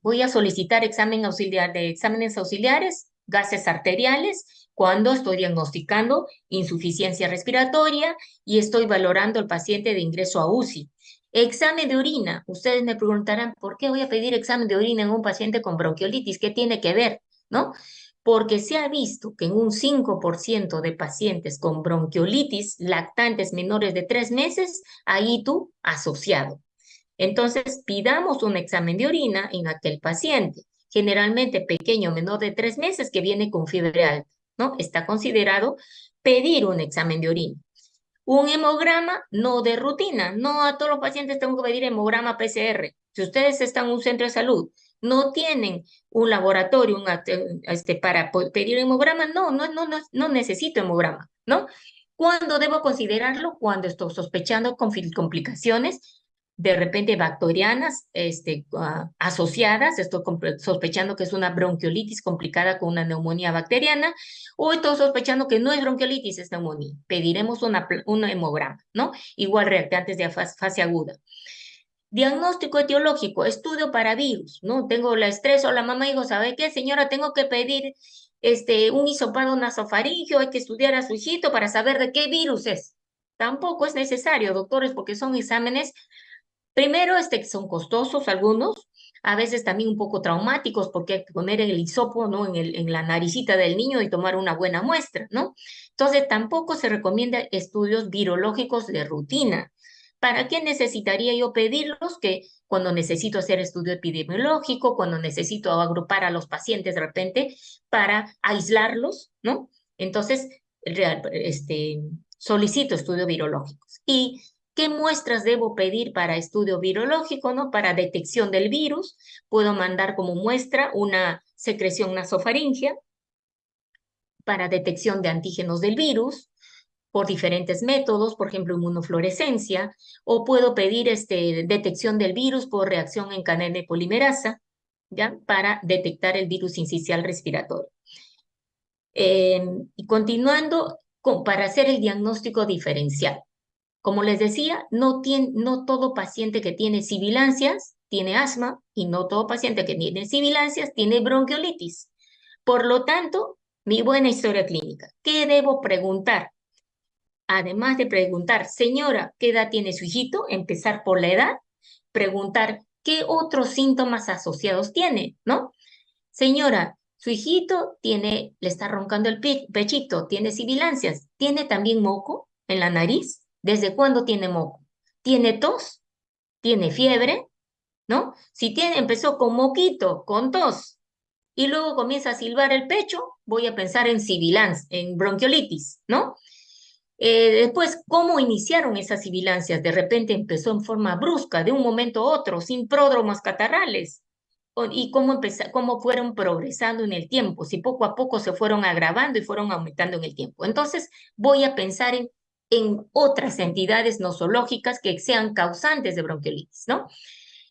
voy a solicitar examen auxiliar de exámenes auxiliares? Gases arteriales, cuando estoy diagnosticando insuficiencia respiratoria y estoy valorando al paciente de ingreso a UCI. Examen de orina. Ustedes me preguntarán, ¿por qué voy a pedir examen de orina en un paciente con bronquiolitis? ¿Qué tiene que ver? ¿No? Porque se ha visto que en un 5% de pacientes con bronquiolitis lactantes menores de 3 meses, hay ITU asociado. Entonces, pidamos un examen de orina en aquel paciente, generalmente pequeño, menor de 3 meses, que viene con fiebre alta, ¿no? Está considerado pedir un examen de orina. Un hemograma no de rutina, no a todos los pacientes tengo que pedir hemograma PCR. Si ustedes están en un centro de salud, no tienen un laboratorio para pedir hemograma, no necesito hemograma, ¿no? ¿Cuándo debo considerarlo? Cuando estoy sospechando complicaciones de repente bacterianas asociadas, estoy sospechando que es una bronquiolitis complicada con una neumonía bacteriana, o estoy sospechando que no es bronquiolitis, es neumonía. Pediremos un hemograma, ¿no? Igual reactantes de fase aguda. Diagnóstico etiológico, estudio para virus, ¿no? Tengo la estrés o la mamá dijo, ¿sabe qué, señora? Tengo que pedir un hisopado nasofaringio, hay que estudiar a su hijito para saber de qué virus es. Tampoco es necesario, doctores, porque son exámenes Primero, son costosos algunos, a veces también un poco traumáticos porque hay que poner el hisopo, ¿no? en la naricita del niño y tomar una buena muestra, ¿no? Entonces, tampoco se recomienda estudios virológicos de rutina. ¿Para qué necesitaría yo pedirlos? Que cuando necesito hacer estudio epidemiológico, cuando necesito agrupar a los pacientes de repente para aislarlos, ¿no? Entonces, solicito estudios virológicos. ¿Y qué muestras debo pedir para estudio virológico, no? Para detección del virus, puedo mandar como muestra una secreción nasofaringea para detección de antígenos del virus por diferentes métodos, por ejemplo, inmunofluorescencia, o puedo pedir detección del virus por reacción en cadena de polimerasa, ¿ya? Para detectar el virus sincicial respiratorio. Y continuando, para hacer el diagnóstico diferencial. Como les decía, no todo paciente que tiene sibilancias tiene asma y no todo paciente que tiene sibilancias tiene bronquiolitis. Por lo tanto, mi buena historia clínica. ¿Qué debo preguntar? Además de preguntar, señora, ¿qué edad tiene su hijito? Empezar por la edad. Preguntar, ¿qué otros síntomas asociados tiene? ¿No? Señora, su hijito le está roncando el pechito, tiene sibilancias, ¿tiene también moco en la nariz? ¿Desde cuándo tiene moco? ¿Tiene tos? ¿Tiene fiebre? ¿No? Si empezó con moquito, con tos, y luego comienza a silbar el pecho, voy a pensar en sibilancia, en bronquiolitis, ¿no? Después, ¿cómo iniciaron esas sibilancias? De repente empezó en forma brusca, de un momento a otro, sin pródromos catarrales. Y cómo fueron progresando en el tiempo, si poco a poco se fueron agravando y fueron aumentando en el tiempo. Entonces, voy a pensar en otras entidades nosológicas que sean causantes de bronquiolitis, ¿no?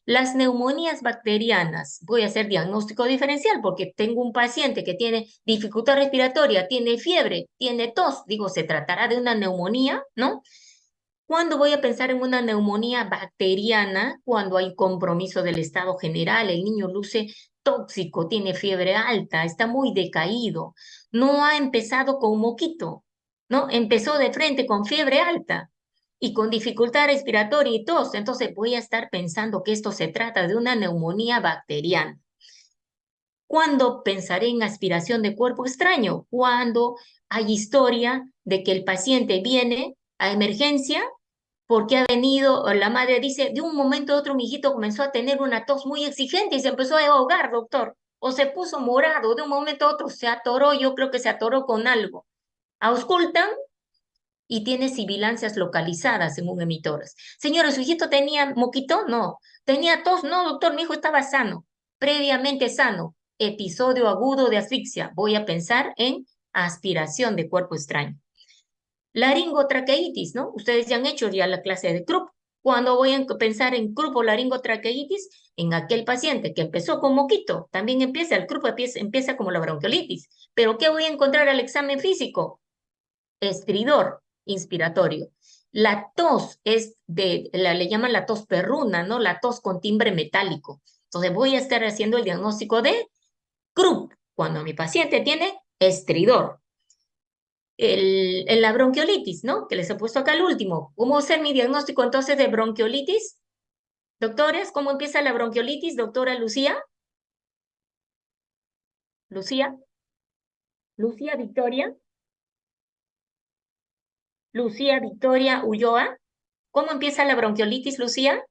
Las neumonías bacterianas, voy a hacer diagnóstico diferencial porque tengo un paciente que tiene dificultad respiratoria, tiene fiebre, tiene tos, digo, se tratará de una neumonía, ¿no? ¿Cuándo voy a pensar en una neumonía bacteriana? Cuando hay compromiso del estado general, el niño luce tóxico, tiene fiebre alta, está muy decaído, no ha empezado con moquito, ¿no? Empezó de frente con fiebre alta y con dificultad respiratoria y tos, entonces voy a estar pensando que esto se trata de una neumonía bacteriana. ¿Cuándo pensaré en aspiración de cuerpo extraño? Cuando hay historia de que el paciente viene a emergencia porque ha venido, la madre dice, de un momento a otro mi hijito comenzó a tener una tos muy exigente y se empezó a ahogar, doctor, o se puso morado, de un momento a otro se atoró, yo creo que se atoró con algo. Auscultan y tiene sibilancias localizadas en un emitórax. Señora, ¿su hijito tenía moquito? No. ¿Tenía tos? No, doctor, mi hijo estaba sano, previamente sano. Episodio agudo de asfixia. Voy a pensar en aspiración de cuerpo extraño. Laringotraqueitis, ¿no? Ustedes ya han hecho ya la clase de Krupp. Cuando voy a pensar en Krupp o laringotraqueitis, en aquel paciente que empezó con moquito, también el Krupp empieza como la bronquiolitis. Pero ¿qué voy a encontrar al examen físico? Estridor inspiratorio. La tos le llaman la tos perruna, ¿no? La tos con timbre metálico. Entonces voy a estar haciendo el diagnóstico de Krupp cuando mi paciente tiene estridor. La bronquiolitis, ¿no? Que les he puesto acá el último. ¿Cómo hacer mi diagnóstico entonces de bronquiolitis? Doctores, ¿cómo empieza la bronquiolitis, doctora Lucía? Lucía. Lucía Victoria. Lucía Victoria Ulloa. ¿Cómo empieza la bronquiolitis, Lucía?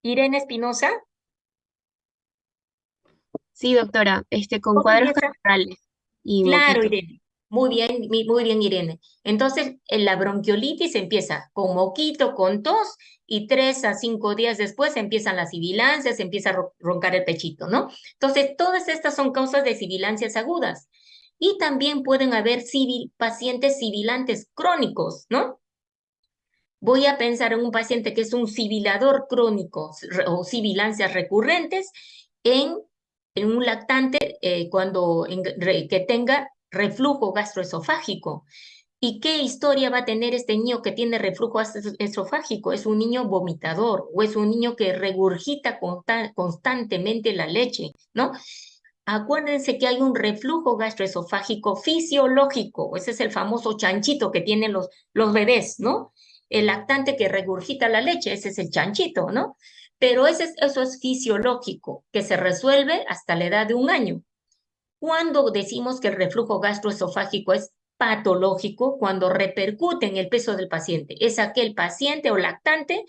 Irene Espinosa. Sí, doctora, con ¿Cómo cuadros empieza? catarrales y Claro, moquito. Irene. Muy bien, Irene. Entonces, la bronquiolitis empieza con moquito, con tos, y 3 a 5 días después empiezan las sibilancias, empieza a roncar el pechito, ¿no? Entonces, todas estas son causas de sibilancias agudas. Y también pueden haber pacientes sibilantes crónicos, ¿no? Voy a pensar en un paciente que es un sibilador crónico o sibilancias recurrentes en, en un lactante que tenga reflujo gastroesofágico. ¿Y qué historia va a tener este niño que tiene reflujo esofágico? ¿Es un niño vomitador o es un niño que regurgita constantemente la leche, ¿no? Acuérdense que hay un reflujo gastroesofágico fisiológico, ese es el famoso chanchito que tienen los bebés, ¿no? El lactante que regurgita la leche, ese es el chanchito, ¿no? Pero eso es fisiológico, que se resuelve hasta la edad de 1 año. Cuando decimos que el reflujo gastroesofágico es patológico, cuando repercute en el peso del paciente, es aquel paciente o lactante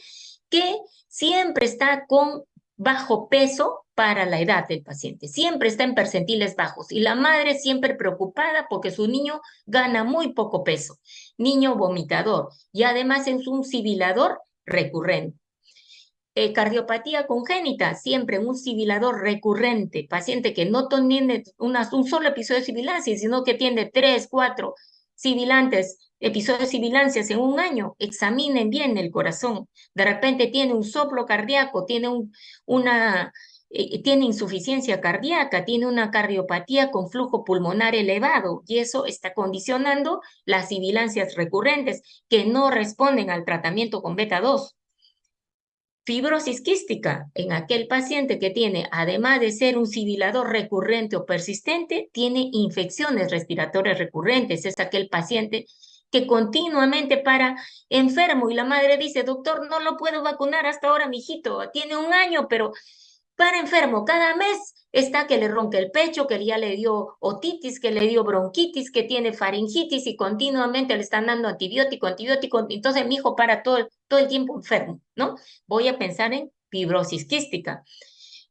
que siempre está con bajo peso para la edad del paciente, siempre está en percentiles bajos y la madre siempre preocupada porque su niño gana muy poco peso, niño vomitador y además es un sibilador recurrente. Cardiopatía congénita, siempre un sibilador recurrente, paciente que no tiene un solo episodio de sibilancia, sino que tiene 3, 4 sibilantes, episodios de sibilancias en 1 año, examinen bien el corazón. De repente tiene un soplo cardíaco, tiene insuficiencia cardíaca, tiene una cardiopatía con flujo pulmonar elevado y eso está condicionando las sibilancias recurrentes que no responden al tratamiento con beta 2. Fibrosis quística en aquel paciente que tiene, además de ser un sibilador recurrente o persistente, tiene infecciones respiratorias recurrentes. Es aquel paciente que continuamente para enfermo y la madre dice, doctor, no lo puedo vacunar hasta ahora, mijito, tiene 1 año, pero para enfermo, cada mes está que le ronca el pecho, que ya le dio otitis, que le dio bronquitis, que tiene faringitis y continuamente le están dando antibiótico. Entonces mi hijo para todo el tiempo enfermo, ¿no? Voy a pensar en fibrosis quística.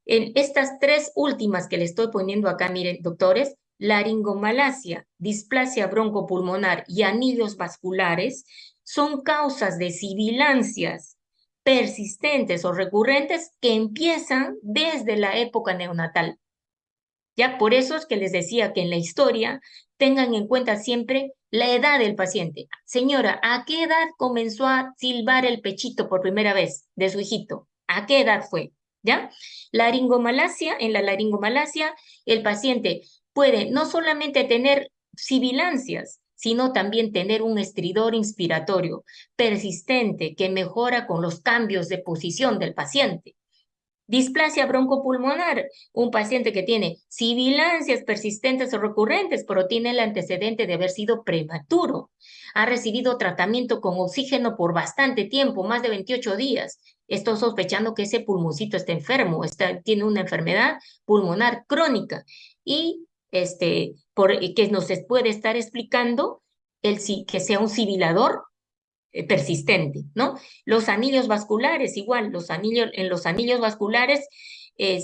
En estas 3 últimas que le estoy poniendo acá, miren, doctores, laringomalacia, displasia broncopulmonar y anillos vasculares son causas de sibilancias persistentes o recurrentes que empiezan desde la época neonatal. Ya por eso es que les decía que en la historia tengan en cuenta siempre la edad del paciente. Señora, ¿a qué edad comenzó a silbar el pechito por primera vez de su hijito? ¿A qué edad fue? ¿Ya? En la laringomalacia, el paciente puede no solamente tener sibilancias, sino también tener un estridor inspiratorio persistente que mejora con los cambios de posición del paciente. Displasia broncopulmonar, un paciente que tiene sibilancias persistentes o recurrentes, pero tiene el antecedente de haber sido prematuro. Ha recibido tratamiento con oxígeno por bastante tiempo, más de 28 días. Estoy sospechando que ese pulmoncito está enfermo, tiene una enfermedad pulmonar crónica y que nos puede estar explicando que sea un sibilador persistente, ¿no? Los anillos vasculares, igual, en los anillos vasculares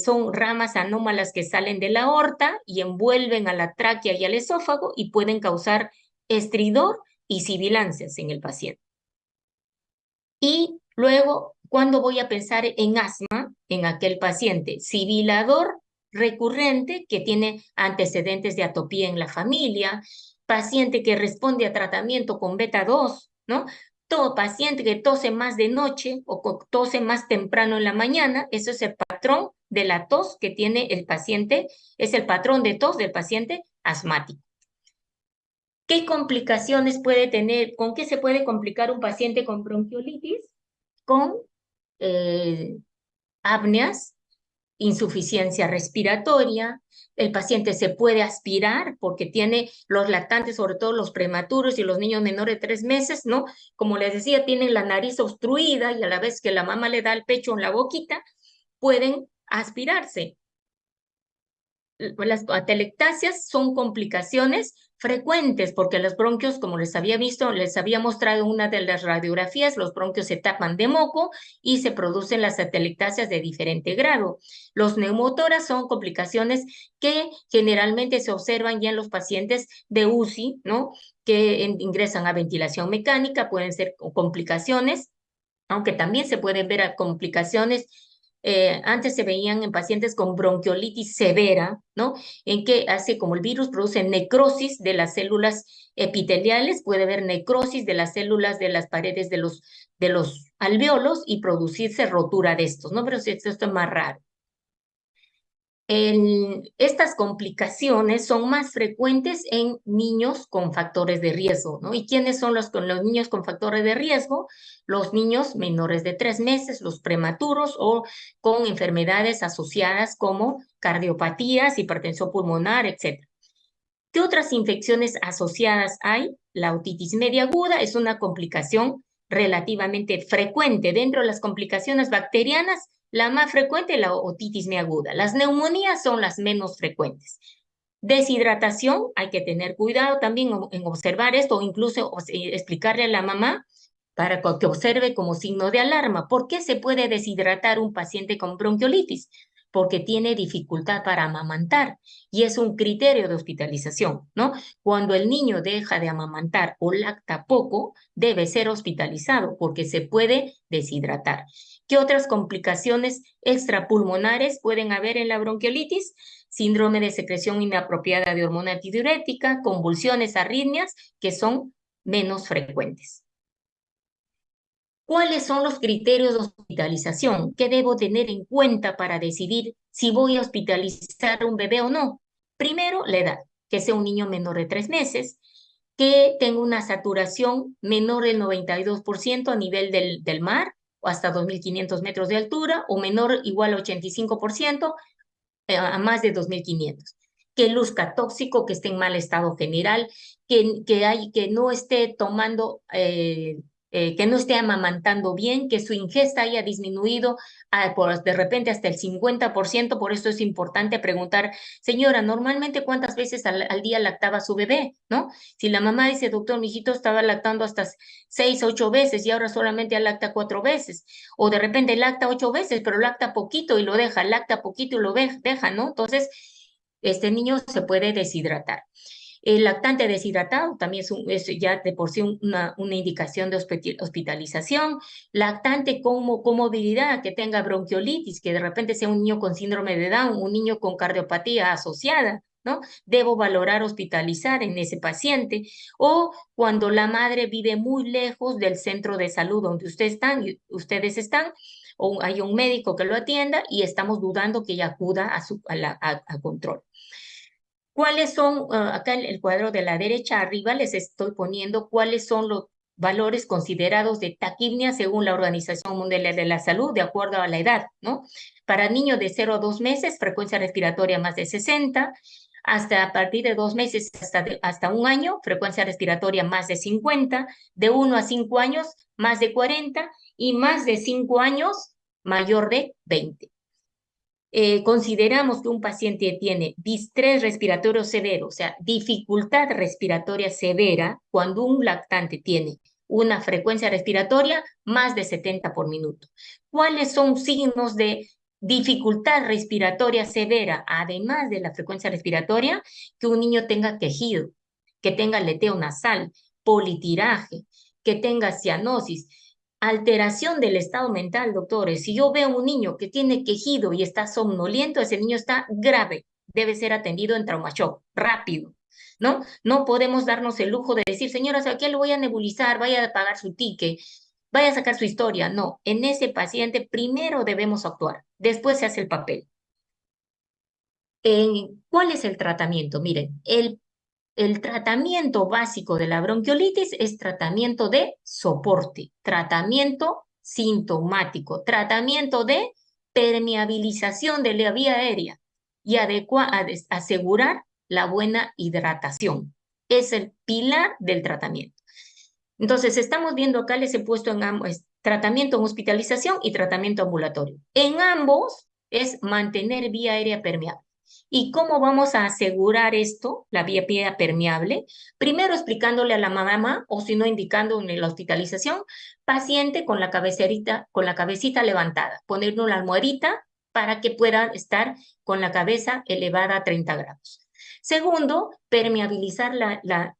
son ramas anómalas que salen de la aorta y envuelven a la tráquea y al esófago y pueden causar estridor y sibilancias en el paciente. Y luego, ¿cuándo voy a pensar en asma? En aquel paciente sibilador recurrente que tiene antecedentes de atopía en la familia, paciente que responde a tratamiento con beta 2, ¿no? Todo paciente que tose más de noche o tose más temprano en la mañana, eso es el patrón de la tos que tiene el paciente, es el patrón de tos del paciente asmático. ¿Qué complicaciones puede tener? ¿Con qué se puede complicar un paciente con bronquiolitis? Con apneas, insuficiencia respiratoria, el paciente se puede aspirar porque tiene los lactantes, sobre todo los prematuros y los niños menores de 3 meses, ¿no? Como les decía, tienen la nariz obstruida y a la vez que la mamá le da el pecho en la boquita, pueden aspirarse. Las atelectasias son complicaciones frecuentes porque los bronquios, como les había mostrado en una de las radiografías, los bronquios se tapan de moco y se producen las atelectasias de diferente grado. Los neumotoras son complicaciones que generalmente se observan ya en los pacientes de UCI, ¿no? Que ingresan a ventilación mecánica, pueden ser complicaciones, aunque también se pueden ver complicaciones. Antes se veían en pacientes con bronquiolitis severa, ¿no? En que hace como el virus produce necrosis de las células epiteliales, puede haber necrosis de las células de las paredes de los alvéolos y producirse rotura de estos, ¿no? Pero esto es más raro. Estas complicaciones son más frecuentes en niños con factores de riesgo, ¿no? ¿Y quiénes son los niños con factores de riesgo? Los niños menores de 3 meses, los prematuros o con enfermedades asociadas como cardiopatías, hipertensión pulmonar, etc. ¿Qué otras infecciones asociadas hay? La otitis media aguda es una complicación relativamente frecuente. Dentro de las complicaciones bacterianas, la más frecuente es la otitis media aguda. Las neumonías son las menos frecuentes. Deshidratación, hay que tener cuidado también en observar esto o incluso explicarle a la mamá para que observe como signo de alarma. ¿Por qué se puede deshidratar un paciente con bronquiolitis? Porque tiene dificultad para amamantar y es un criterio de hospitalización, ¿no? Cuando el niño deja de amamantar o lacta poco, debe ser hospitalizado porque se puede deshidratar. ¿Qué otras complicaciones extrapulmonares pueden haber en la bronquiolitis? Síndrome de secreción inapropiada de hormona antidiurética, convulsiones, arritmias, que son menos frecuentes. ¿Cuáles son los criterios de hospitalización? ¿Qué debo tener en cuenta para decidir si voy a hospitalizar a un bebé o no? Primero, la edad, que sea un niño menor de 3 meses, que tenga una saturación menor del 92% a nivel del mar, o hasta 2.500 metros de altura, o menor igual a 85%, a más de 2.500. Que luzca tóxico, que esté en mal estado general, que no esté tomando, que no esté amamantando bien, que su ingesta haya disminuido de repente hasta el 50%. Por eso es importante preguntar, señora, normalmente cuántas veces al día lactaba su bebé, ¿no? Si la mamá dice, doctor, mi hijito estaba lactando hasta 6, 8 veces y ahora solamente lacta 4 veces, o de repente lacta 8 veces, pero lacta poquito y lo deja, lacta poquito y lo deja, ¿no? Entonces, este niño se puede deshidratar. El lactante deshidratado también es ya de por sí una indicación de hospitalización. Lactante con comorbilidad, que tenga bronquiolitis, que de repente sea un niño con síndrome de Down, un niño con cardiopatía asociada, ¿no? Debo valorar hospitalizar en ese paciente. O cuando la madre vive muy lejos del centro de salud donde ustedes están, o hay un médico que lo atienda y estamos dudando que ella acuda a control. ¿Cuáles son, acá en el cuadro de la derecha arriba les estoy poniendo cuáles son los valores considerados de taquipnia según la Organización Mundial de la Salud, de acuerdo a la edad, ¿no? Para niños de 0 a 2 meses, frecuencia respiratoria más de 60, hasta a partir de 2 meses hasta 1 año, frecuencia respiratoria más de 50, de 1 a 5 años, más de 40, y más de 5 años, mayor de 20. Consideramos que un paciente tiene distrés respiratorio severo, o sea, dificultad respiratoria severa, cuando un lactante tiene una frecuencia respiratoria más de 70 por minuto. ¿Cuáles son signos de dificultad respiratoria severa, además de la frecuencia respiratoria? Que un niño tenga quejido, que tenga aleteo nasal, politiraje, que tenga cianosis, alteración del estado mental, doctores. Si yo veo un niño que tiene quejido y está somnoliento, ese niño está grave, debe ser atendido en traumashock, rápido, ¿no? No podemos darnos el lujo de decir, señora, ¿a qué le voy a nebulizar? Vaya a pagar su ticket, vaya a sacar su historia. No, en ese paciente primero debemos actuar, después se hace el papel. ¿Cuál es el tratamiento? Miren, el tratamiento básico de la bronquiolitis es tratamiento de soporte, tratamiento sintomático, tratamiento de permeabilización de la vía aérea y asegurar la buena hidratación. Es el pilar del tratamiento. Entonces, estamos viendo acá, les he puesto en ambos, tratamiento en hospitalización y tratamiento ambulatorio. En ambos es mantener vía aérea permeable. ¿Y cómo vamos a asegurar esto, la vía aérea permeable? Primero explicándole a la mamá, o si no indicando en la hospitalización, paciente con la cabecita levantada, ponerle una almohadita para que pueda estar con la cabeza elevada a 30 grados. Segundo, permeabilizar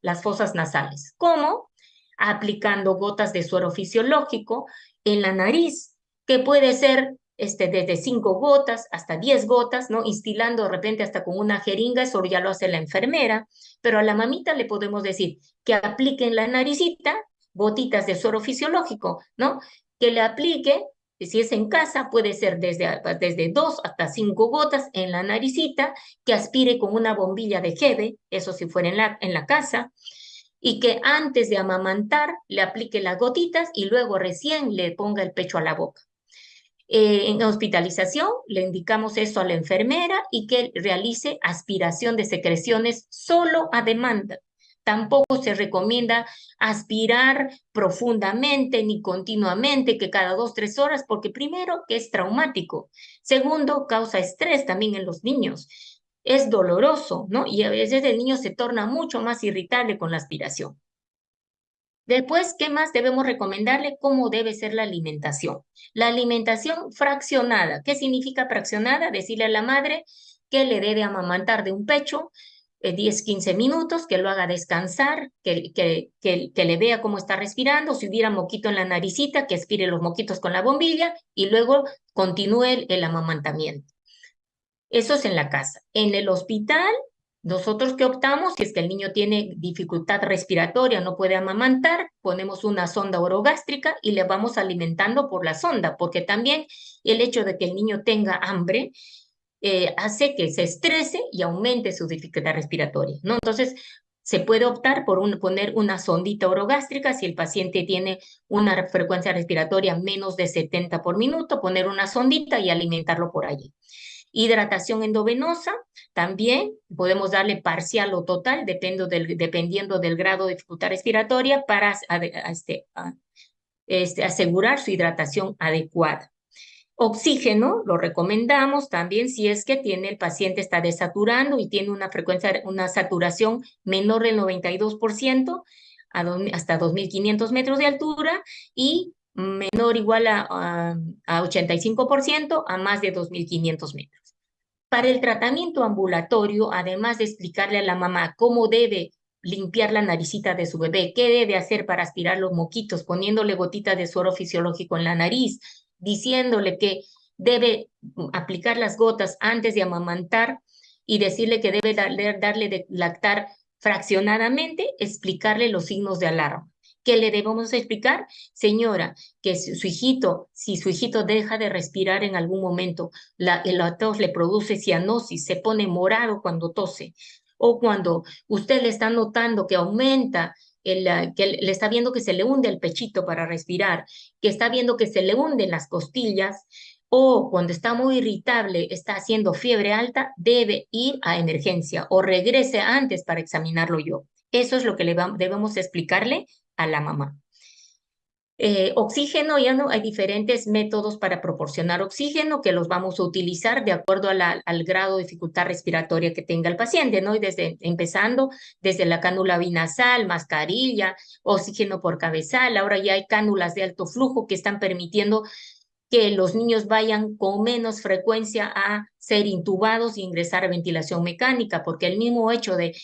las fosas nasales. ¿Cómo? Aplicando gotas de suero fisiológico en la nariz, que puede ser desde 5 gotas hasta 10 gotas, ¿no? Instilando de repente hasta con una jeringa, eso ya lo hace la enfermera, pero a la mamita le podemos decir que aplique en la naricita gotitas de suero fisiológico, ¿no? Que le aplique Si es en casa, puede ser desde 2 hasta 5 gotas en la naricita, que aspire con una bombilla de jeve, eso si fuera en la casa, y que antes de amamantar le aplique las gotitas y luego recién le ponga el pecho a la boca. En hospitalización le indicamos eso a la enfermera y que realice aspiración de secreciones solo a demanda. Tampoco se recomienda aspirar profundamente ni continuamente, que cada 2, 3 horas, porque primero, que es traumático. Segundo, causa estrés también en los niños. Es doloroso, ¿no? Y a veces el niño se torna mucho más irritable con la aspiración. Después, ¿qué más debemos recomendarle? ¿Cómo debe ser la alimentación? La alimentación fraccionada. ¿Qué significa fraccionada? Decirle a la madre que le debe amamantar de un pecho 10, 15 minutos, que lo haga descansar, que le vea cómo está respirando. Si hubiera moquito en la naricita, que aspire los moquitos con la bombilla y luego continúe el amamantamiento. Eso es en la casa. En el hospital, nosotros que optamos, si es que el niño tiene dificultad respiratoria, no puede amamantar, ponemos una sonda orogástrica y le vamos alimentando por la sonda, porque también el hecho de que el niño tenga hambre hace que se estrese y aumente su dificultad respiratoria, ¿no? Entonces, se puede optar por poner una sondita orogástrica si el paciente tiene una frecuencia respiratoria menos de 70 por minuto, poner una sondita y alimentarlo por allí. Hidratación endovenosa, también podemos darle parcial o total, dependiendo del grado de dificultad respiratoria, para asegurar su hidratación adecuada. Oxígeno, lo recomendamos también si es que el paciente está desaturando y tiene una saturación menor del 92% hasta 2.500 metros de altura y menor o igual a 85% a más de 2.500 metros. Para el tratamiento ambulatorio, además de explicarle a la mamá cómo debe limpiar la naricita de su bebé, qué debe hacer para aspirar los moquitos, poniéndole gotitas de suero fisiológico en la nariz, diciéndole que debe aplicar las gotas antes de amamantar y decirle que debe darle de lactar fraccionadamente, explicarle los signos de alarma. ¿Qué le debemos explicar? Señora, que si su hijito deja de respirar en algún momento, la tos le produce cianosis, se pone morado cuando tose, o cuando usted le está notando que aumenta, que le está viendo que se le hunde el pechito para respirar, que está viendo que se le hunden las costillas, o cuando está muy irritable, está haciendo fiebre alta, debe ir a emergencia o regrese antes para examinarlo yo. Eso es lo que debemos explicarle a la mamá. Oxígeno, ya no hay diferentes métodos para proporcionar oxígeno que los vamos a utilizar de acuerdo al grado de dificultad respiratoria que tenga el paciente, ¿no? Y empezando desde la cánula binasal, mascarilla, oxígeno por cabezal. Ahora ya hay cánulas de alto flujo que están permitiendo que los niños vayan con menos frecuencia a ser intubados e ingresar a ventilación mecánica, porque el mismo hecho de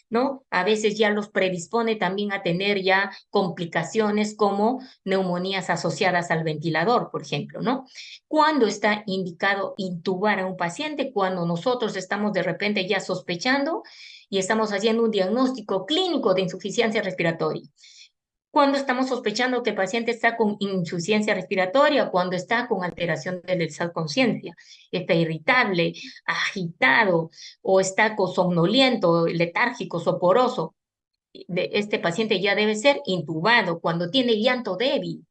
¿no? A veces ya los predispone también a tener ya complicaciones como neumonías asociadas al ventilador, por ejemplo, ¿no? ¿Cuándo está indicado intubar a un paciente? Cuando nosotros estamos de repente ya sospechando y estamos haciendo un diagnóstico clínico de insuficiencia respiratoria. Cuando estamos sospechando que el paciente está con insuficiencia respiratoria, cuando está con alteración del estado de conciencia, está irritable, agitado o está somnoliento, letárgico, soporoso, este paciente ya debe ser intubado. Cuando tiene llanto débil.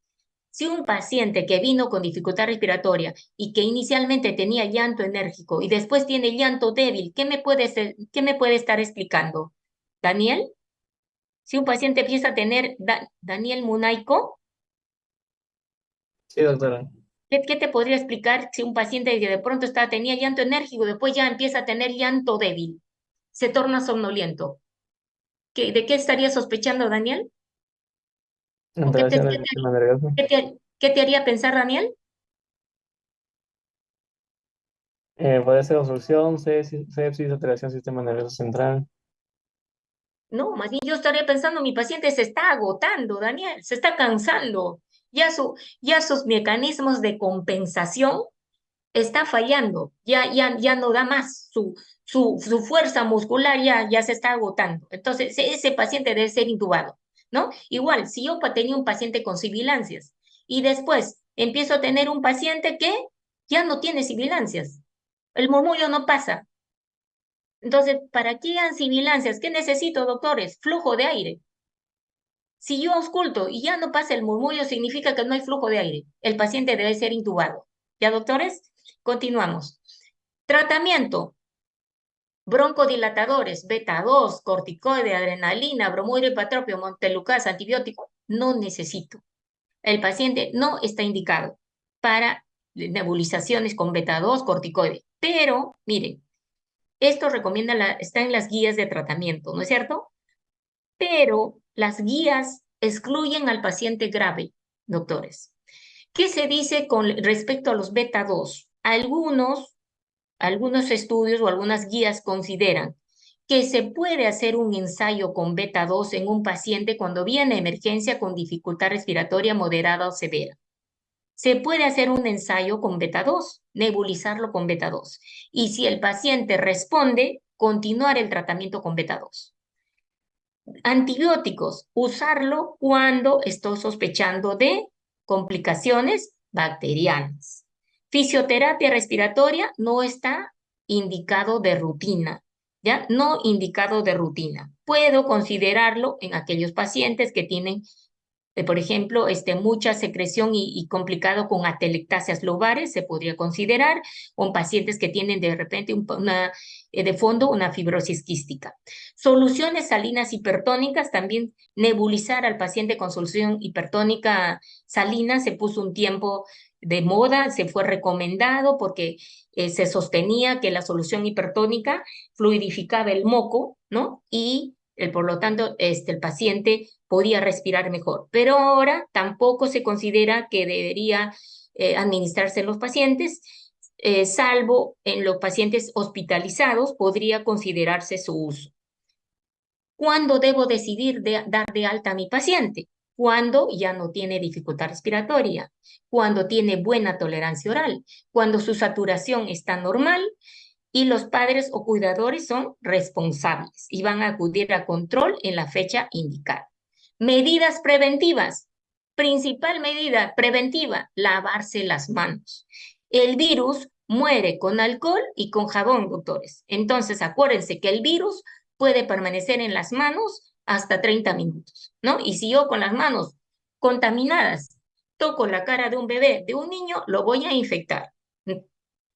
Si un paciente que vino con dificultad respiratoria y que inicialmente tenía llanto enérgico y después tiene llanto débil, ¿qué me puede estar explicando? ¿Daniel? Si un paciente empieza a tener, Daniel Munaico, Sí, doctora. ¿qué te podría explicar si un paciente que de pronto tenía llanto enérgico, después ya empieza a tener llanto débil, se torna somnoliento? ¿De qué estaría sospechando, Daniel? ¿O Alteración del sistema nervioso. qué te haría pensar, Daniel? Puede ser obstrucción, sepsis, alteración del sistema nervioso central. No, más bien yo estaría pensando, mi paciente se está agotando, Daniel, se está cansando. Ya sus mecanismos de compensación está fallando, ya no da más, su fuerza muscular ya se está agotando. Entonces, ese paciente debe ser intubado. ¿no? Igual, si yo tenía un paciente con sibilancias y después empiezo a tener un paciente que ya no tiene sibilancias, el murmullo no pasa. Entonces, ¿para qué han sibilancias? ¿Qué necesito, doctores? Flujo de aire. Si yo ausculto y ya no pasa el murmullo, significa que no hay flujo de aire. El paciente debe ser intubado. ¿Ya, doctores? Continuamos. Tratamiento. Broncodilatadores, beta-2, corticoide, adrenalina, bromuro, hipotrópico, montelukast, antibiótico. No necesito. El paciente no está indicado para nebulizaciones con beta-2, corticoide. Pero, miren, esto está en las guías de tratamiento, ¿no es cierto? Pero las guías excluyen al paciente grave, doctores. ¿Qué se dice con respecto a los beta-2? Algunos estudios o algunas guías consideran que se puede hacer un ensayo con beta-2 en un paciente cuando viene emergencia con dificultad respiratoria moderada o severa. Se puede hacer un ensayo con beta-2, nebulizarlo con beta-2. Y si el paciente responde, continuar el tratamiento con beta-2. Antibióticos, usarlo cuando estoy sospechando de complicaciones bacterianas. Fisioterapia respiratoria no está indicado de rutina, ¿ya? No indicado de rutina. Puedo considerarlo en aquellos pacientes que tienen, por ejemplo, mucha secreción y complicado con atelectasias lobares, se podría considerar, o en pacientes que tienen de repente de fondo una fibrosis quística. Soluciones salinas hipertónicas, también nebulizar al paciente con solución hipertónica salina se puso un tiempo de moda, se fue recomendado porque se sostenía que la solución hipertónica fluidificaba el moco, ¿no? Y por lo tanto, el paciente podía respirar mejor. Pero ahora tampoco se considera que debería administrarse en los pacientes, salvo en los pacientes hospitalizados, podría considerarse su uso. ¿Cuándo debo decidir dar de alta a mi paciente? Cuando ya no tiene dificultad respiratoria, cuando tiene buena tolerancia oral, cuando su saturación está normal y los padres o cuidadores son responsables y van a acudir a control en la fecha indicada. Medidas preventivas. Principal medida preventiva, lavarse las manos. El virus muere con alcohol y con jabón, doctores. Entonces, acuérdense que el virus puede permanecer en las manos hasta 30 minutos, ¿no? Y si yo con las manos contaminadas toco la cara de un bebé, de un niño, lo voy a infectar.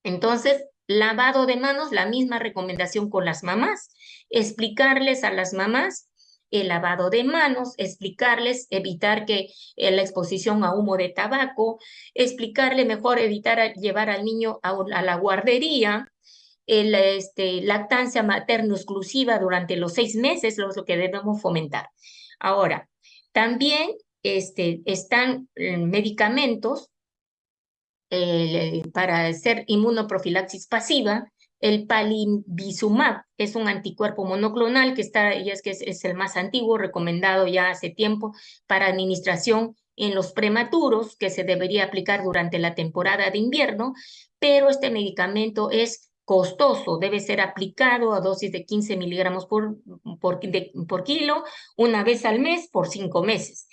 Entonces, lavado de manos, la misma recomendación con las mamás, explicarles a las mamás el lavado de manos, explicarles, evitar que la exposición a humo de tabaco, explicarle mejor evitar llevar al niño a la guardería, lactancia materno exclusiva durante los 6 meses, es lo que debemos fomentar. Ahora, también están medicamentos para hacer inmunoprofilaxis pasiva. El palivizumab es un anticuerpo monoclonal que es el más antiguo, recomendado ya hace tiempo para administración en los prematuros, que se debería aplicar durante la temporada de invierno, pero este medicamento es costoso, debe ser aplicado a dosis de 15 miligramos por kilo, una vez al mes por 5 meses.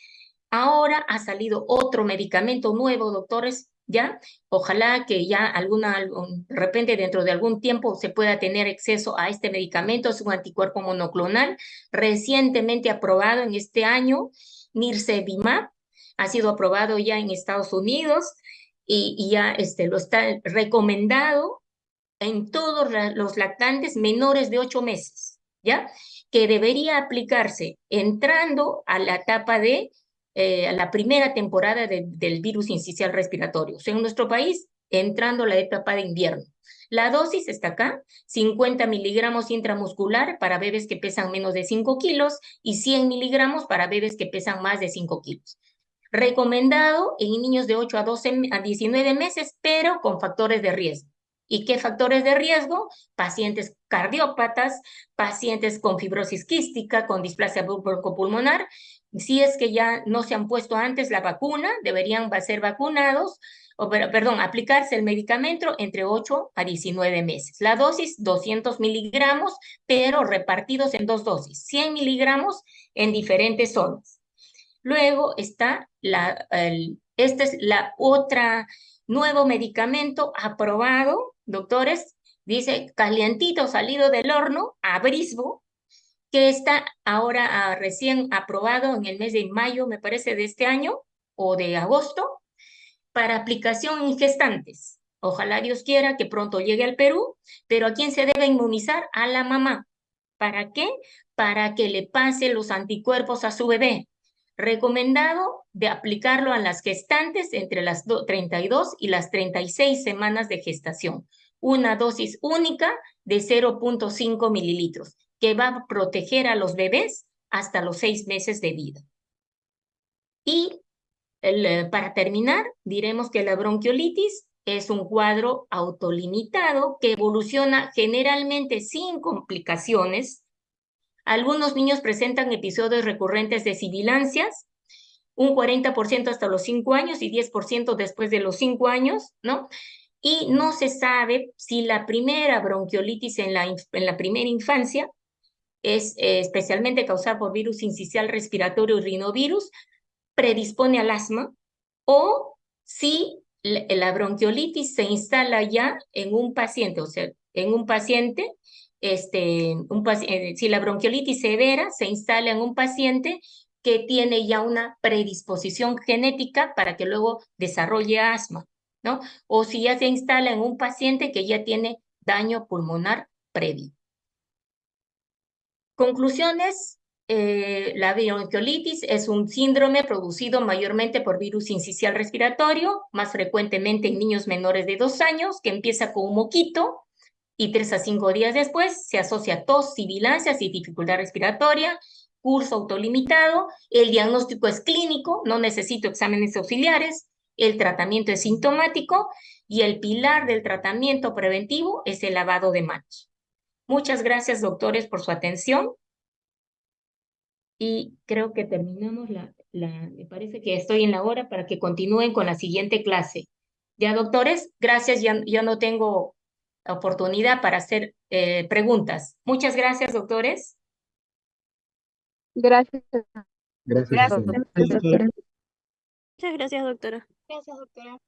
Ahora ha salido otro medicamento nuevo, doctores, ¿ya? Ojalá que ya de repente dentro de algún tiempo se pueda tener acceso a este medicamento. Es un anticuerpo monoclonal recientemente aprobado en este año, Nirsevimab, ha sido aprobado ya en Estados Unidos y ya lo está recomendado en todos los lactantes menores de 8 meses, ¿ya? Que debería aplicarse entrando a la etapa de a la primera temporada del virus incisional respiratorio. O sea, en nuestro país, entrando a la etapa de invierno. La dosis está acá, 50 miligramos intramuscular para bebés que pesan menos de 5 kilos y 100 miligramos para bebés que pesan más de 5 kilos. Recomendado en niños de 8 a 19 meses, pero con factores de riesgo. ¿Y qué factores de riesgo? Pacientes cardiópatas, pacientes con fibrosis quística, con displasia broncopulmonar. Si es que ya no se han puesto antes la vacuna, deberían ser vacunados, aplicarse el medicamento entre 8 a 19 meses. La dosis, 200 miligramos, pero repartidos en 2 dosis, 100 miligramos en diferentes zonas. Luego está este es la otra nuevo medicamento aprobado, doctores, dice calientito salido del horno, Abrisbo, que está ahora recién aprobado en el mes de mayo, me parece, de este año o de agosto, para aplicación en gestantes. Ojalá Dios quiera que pronto llegue al Perú, pero ¿a quién se debe inmunizar? A la mamá. ¿Para qué? Para que le pase los anticuerpos a su bebé. Recomendado de aplicarlo a las gestantes entre las 32 y las 36 semanas de gestación. Una dosis única de 0.5 mililitros que va a proteger a los bebés hasta los 6 meses de vida. Y para terminar, diremos que la bronquiolitis es un cuadro autolimitado que evoluciona generalmente sin complicaciones. Algunos niños presentan episodios recurrentes de sibilancias, un 40% hasta los 5 años y 10% después de los 5 años, ¿no? Y no se sabe si la primera bronquiolitis en la primera infancia es especialmente causada por virus sincicial respiratorio y rinovirus, predispone al asma, o si la bronquiolitis se instala ya en un paciente, o sea, en un paciente, si la bronquiolitis severa se instala en un paciente que tiene ya una predisposición genética para que luego desarrolle asma, ¿no? O si ya se instala en un paciente que ya tiene daño pulmonar previo. Conclusiones. La bronquiolitis es un síndrome producido mayormente por virus sincicial respiratorio, más frecuentemente en niños menores de 2 años, que empieza con un moquito y 3 a 5 días después se asocia a tos, sibilancias y dificultad respiratoria, curso autolimitado. El diagnóstico es clínico, no necesito exámenes auxiliares, el tratamiento es sintomático y el pilar del tratamiento preventivo es el lavado de manos. Muchas gracias, doctores, por su atención. Y creo que terminamos me parece que estoy en la hora para que continúen con la siguiente clase. Ya, doctores, gracias, ya no tengo oportunidad para hacer preguntas. Muchas gracias, doctores. Gracias. Gracias, Gracias. doctora. Doctora. Muchas gracias, doctora. Gracias, doctora.